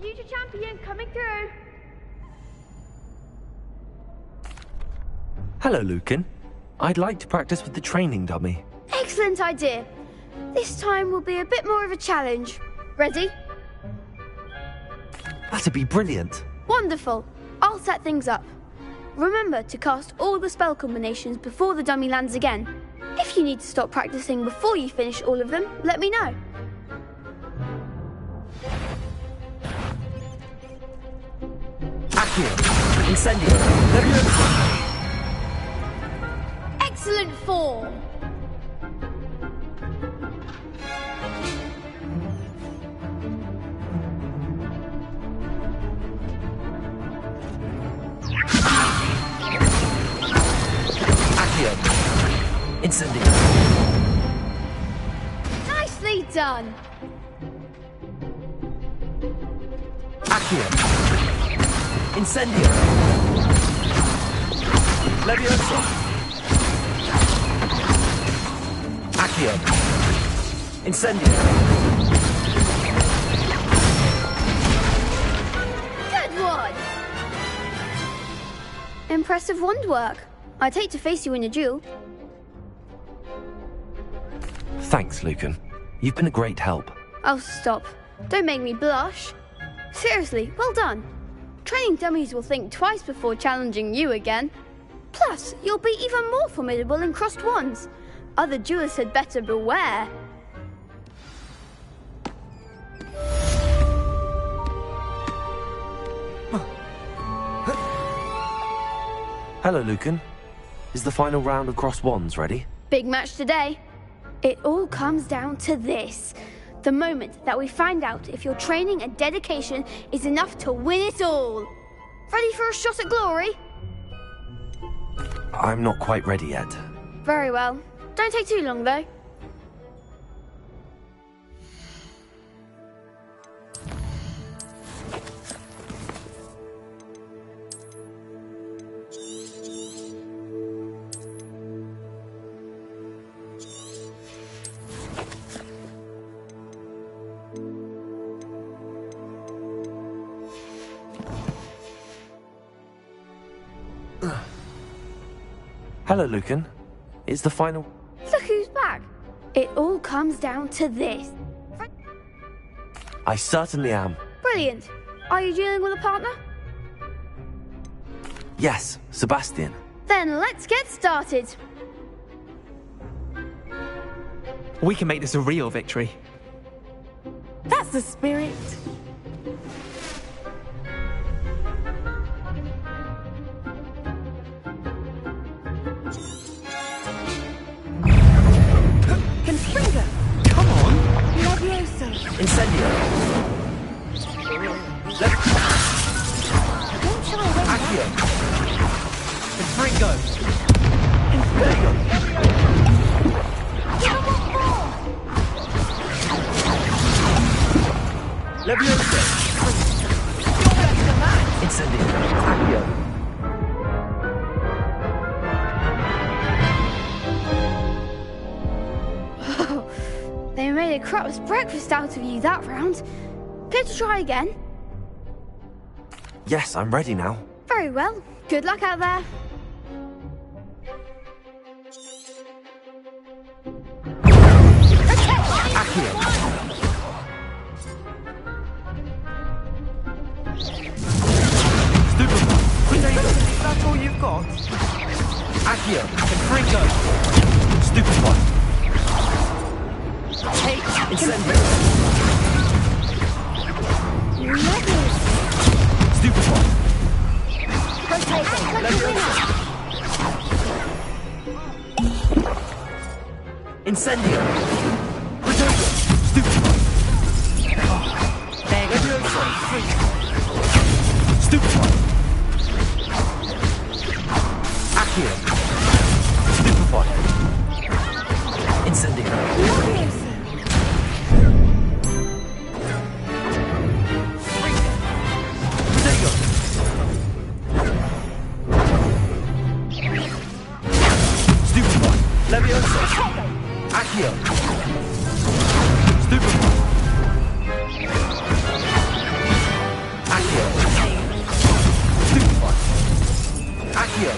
Future champion coming through. Hello, Lucan. I'd like to practice with the training dummy. Excellent idea. This time will be a bit more of a challenge. Ready? That'd be brilliant. Wonderful. I'll set things up. Remember to cast all the spell combinations before the dummy lands again. If you need to stop practicing before you finish all of them, let me know. Incendio. Excellent form. Accio. Incendio. Nicely done. Accio. Incendio. Leviosa. Accio. Incendio. Good one. Impressive wand work. I'd hate to face you in a duel. Thanks, Lucan. You've been a great help. Oh, stop. Don't make me blush. Seriously, well done. Training dummies will think twice before challenging you again. Plus, you'll be even more formidable in crossed wands. Other duelists had better beware. Hello, Lucan. Is the final round of crossed wands ready? Big match today. It all comes down to this. The moment that we find out if your training and dedication is enough to win it all. Ready for a shot at glory? I'm not quite ready yet. Very well. Don't. Don't take too long, though. Hello, Lucan. It's the final... Look who's back. It all comes down to this. I certainly am. Brilliant. Are you dealing with a partner? Yes, Sebastian. Then let's get started. We can make this a real victory. That's the spirit. Confringo! Come on! Levioso! Incendio! Don't shy away now. Accio! Confringo! Levioso! Incendio! Accio! They made a crap's breakfast out of you that round. Care to try again? Yes, I'm ready now. Very well. Good luck out there. Accio! That's all you've got? Accio! Confringo! Stupefy! Take! Incendio! Stupefy! Incendio! Protego! Stupefy! Levioso! Stupefy! Accio! Stupefy! Incendio! Protego! Stupefy! Levioso! Accio! Stupefy! Accio! Stupefy! Accio!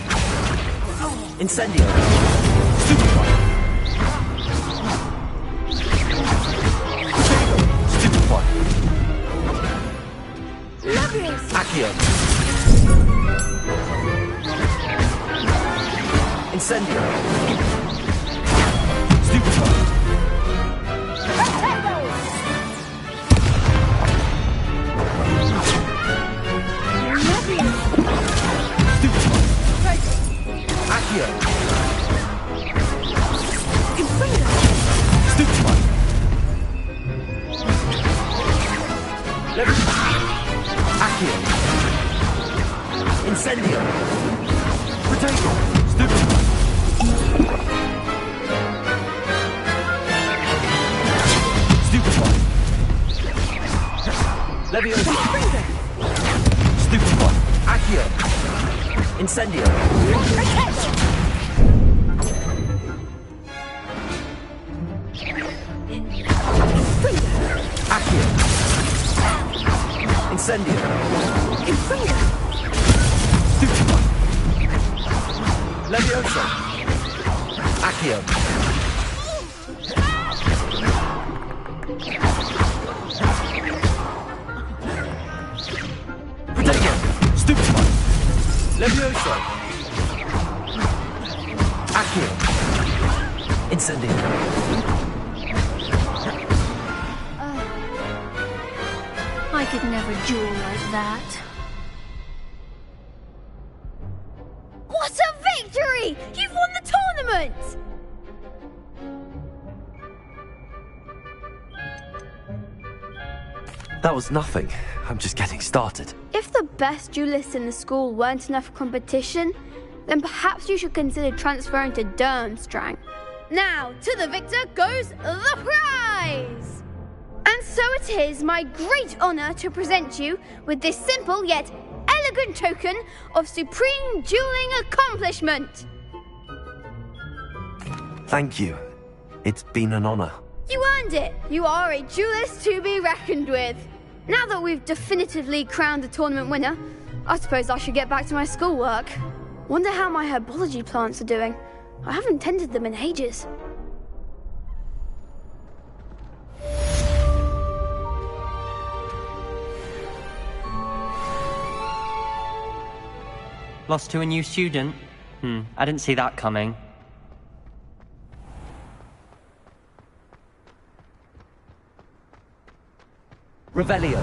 Incendio! Stupefy! Stupefy! Accio! Incendio! Stupefy! Accio! Stupefy! Accio! Incendio! Protego! Stupefy! Stupefy! Levioso! Stupefy! Accio! Incendio! Accio! Incendio! Stupefy! Levioso! Accio! Protego! Stupefy! Levioso! Accio! Incendio! I could never duel like that. What a victory! You've won the tournament! That was nothing. I'm just getting started. If the best duelists in the school weren't enough for competition, then perhaps you should consider transferring to Durmstrang. Now, to the victor goes the prize! And so it is my great honour to present you with this simple yet elegant token of supreme dueling accomplishment. Thank you. It's been an honor. You earned it. You are a duelist to be reckoned with. Now that we've definitively crowned the tournament winner, I suppose I should get back to my schoolwork. Wonder how my herbology plants are doing. I haven't tended them in ages. Lost to a new student? I didn't see that coming. Revelio.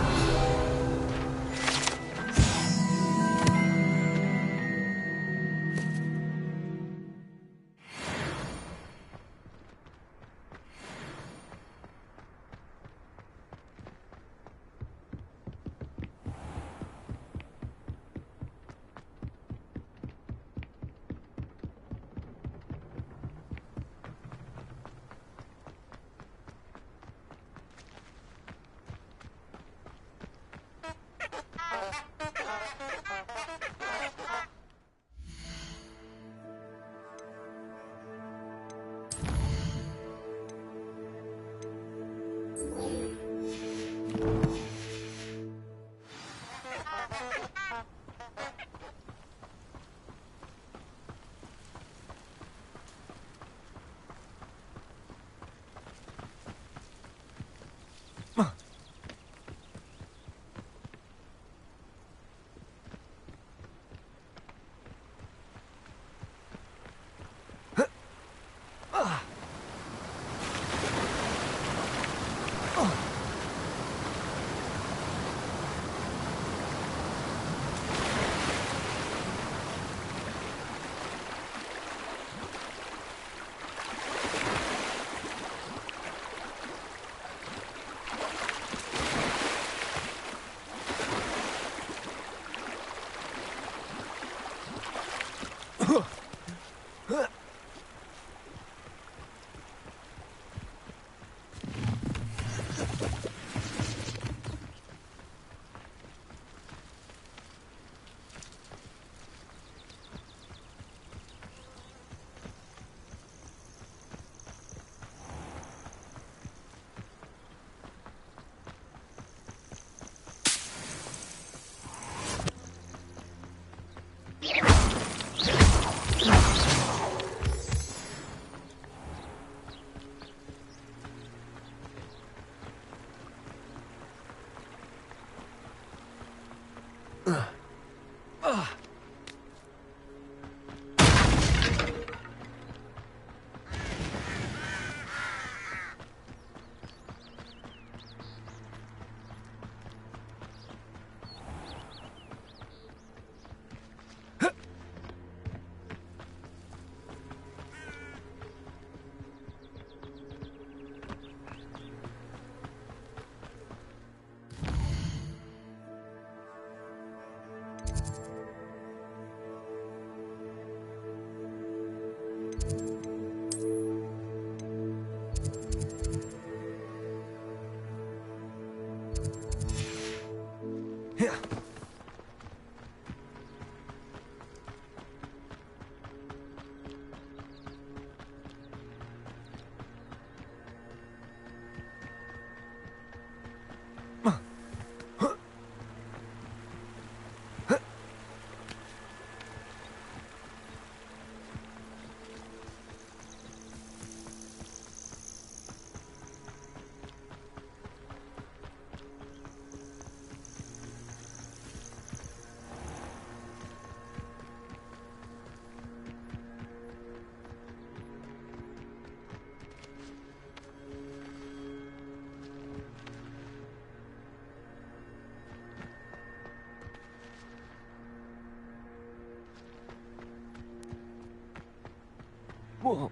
Whoa.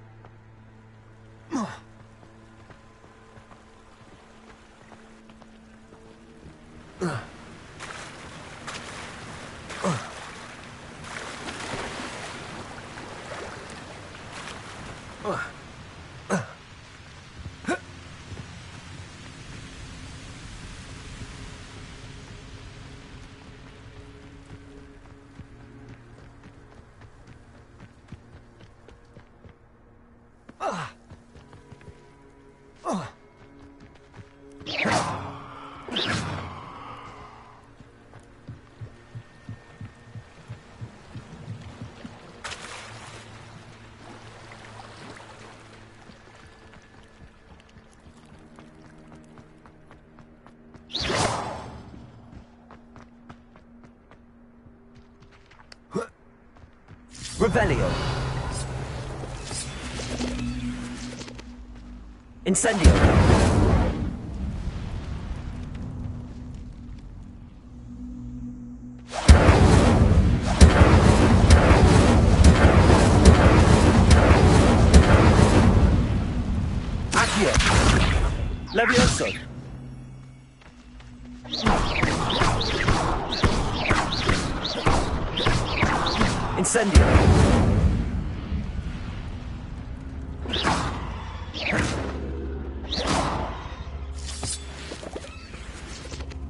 Revelio. Incendio. Accio. Levioso. Incendio.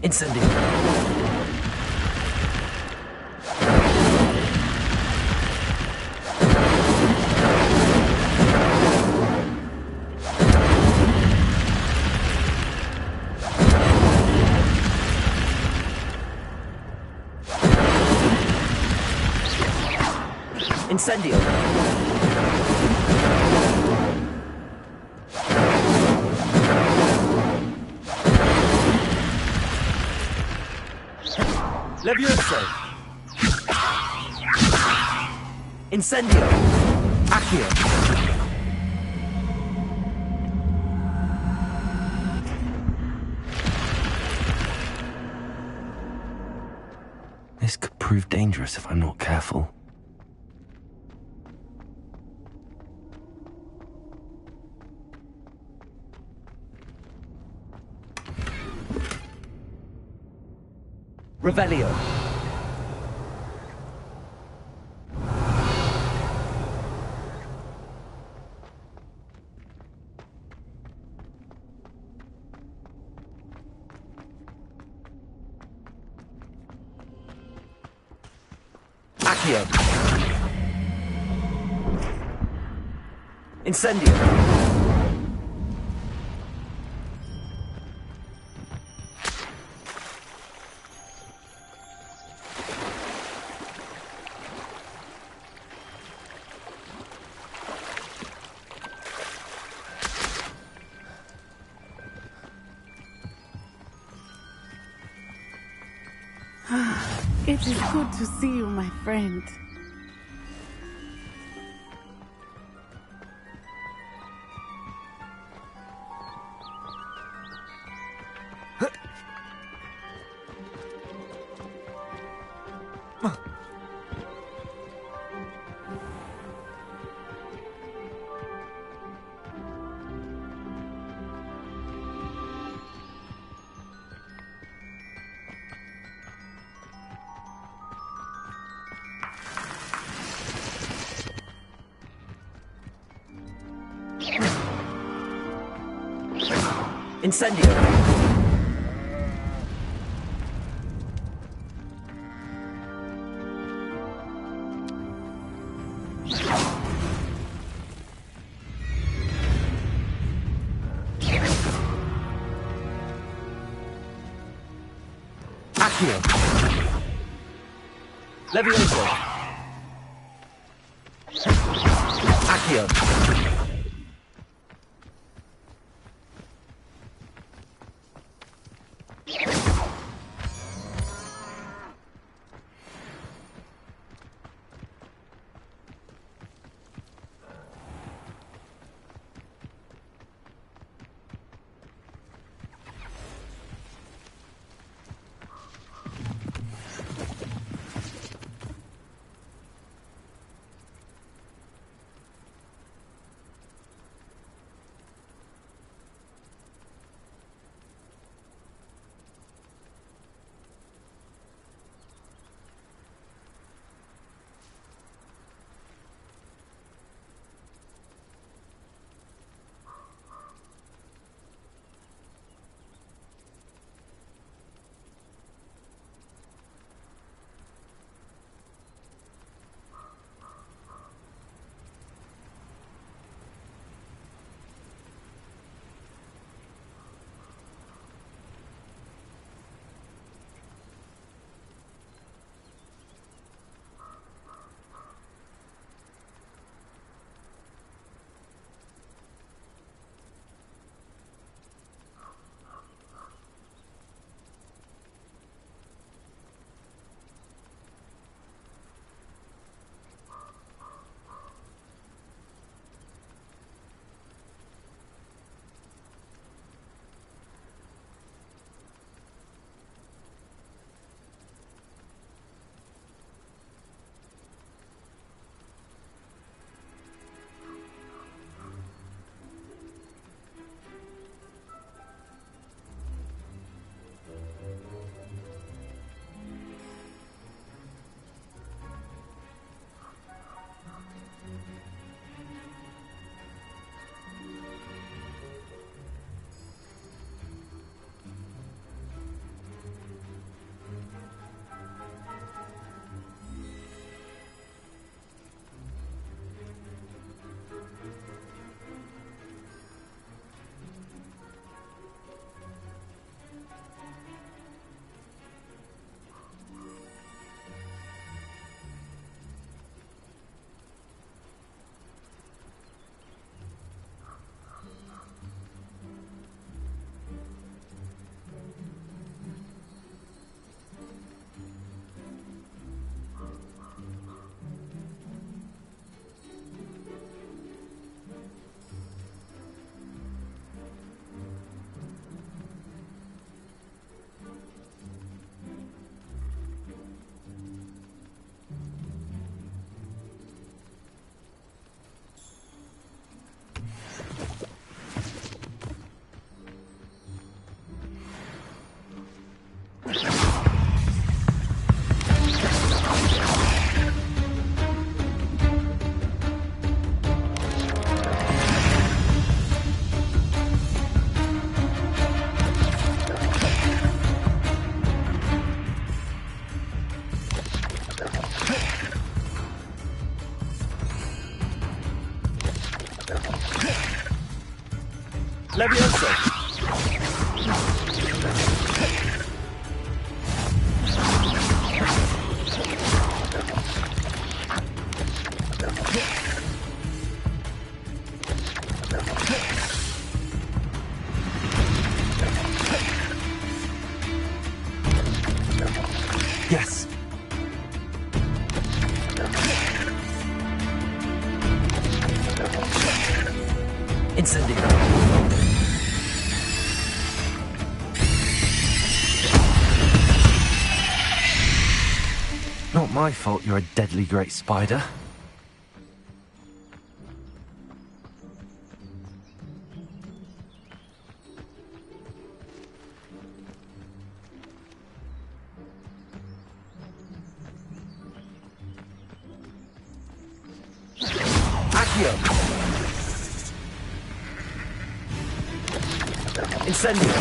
Incendio. Incendio. Levioso. Incendio. Accio. This could prove dangerous if I'm not careful. Revelio. Accio. Incendio. It is good to see you, my friend. Incendio. Accio. Levioso. Accio. Levioso! Yes. Incendio. Not my fault you're a deadly great spider. Accio. Incendio.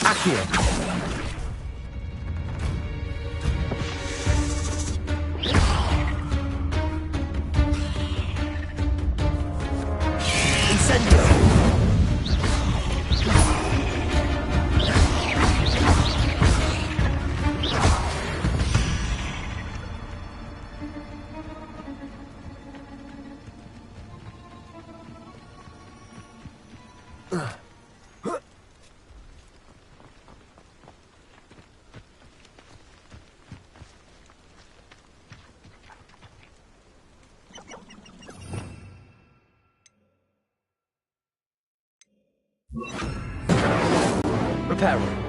Accio. Incendio. Reparo.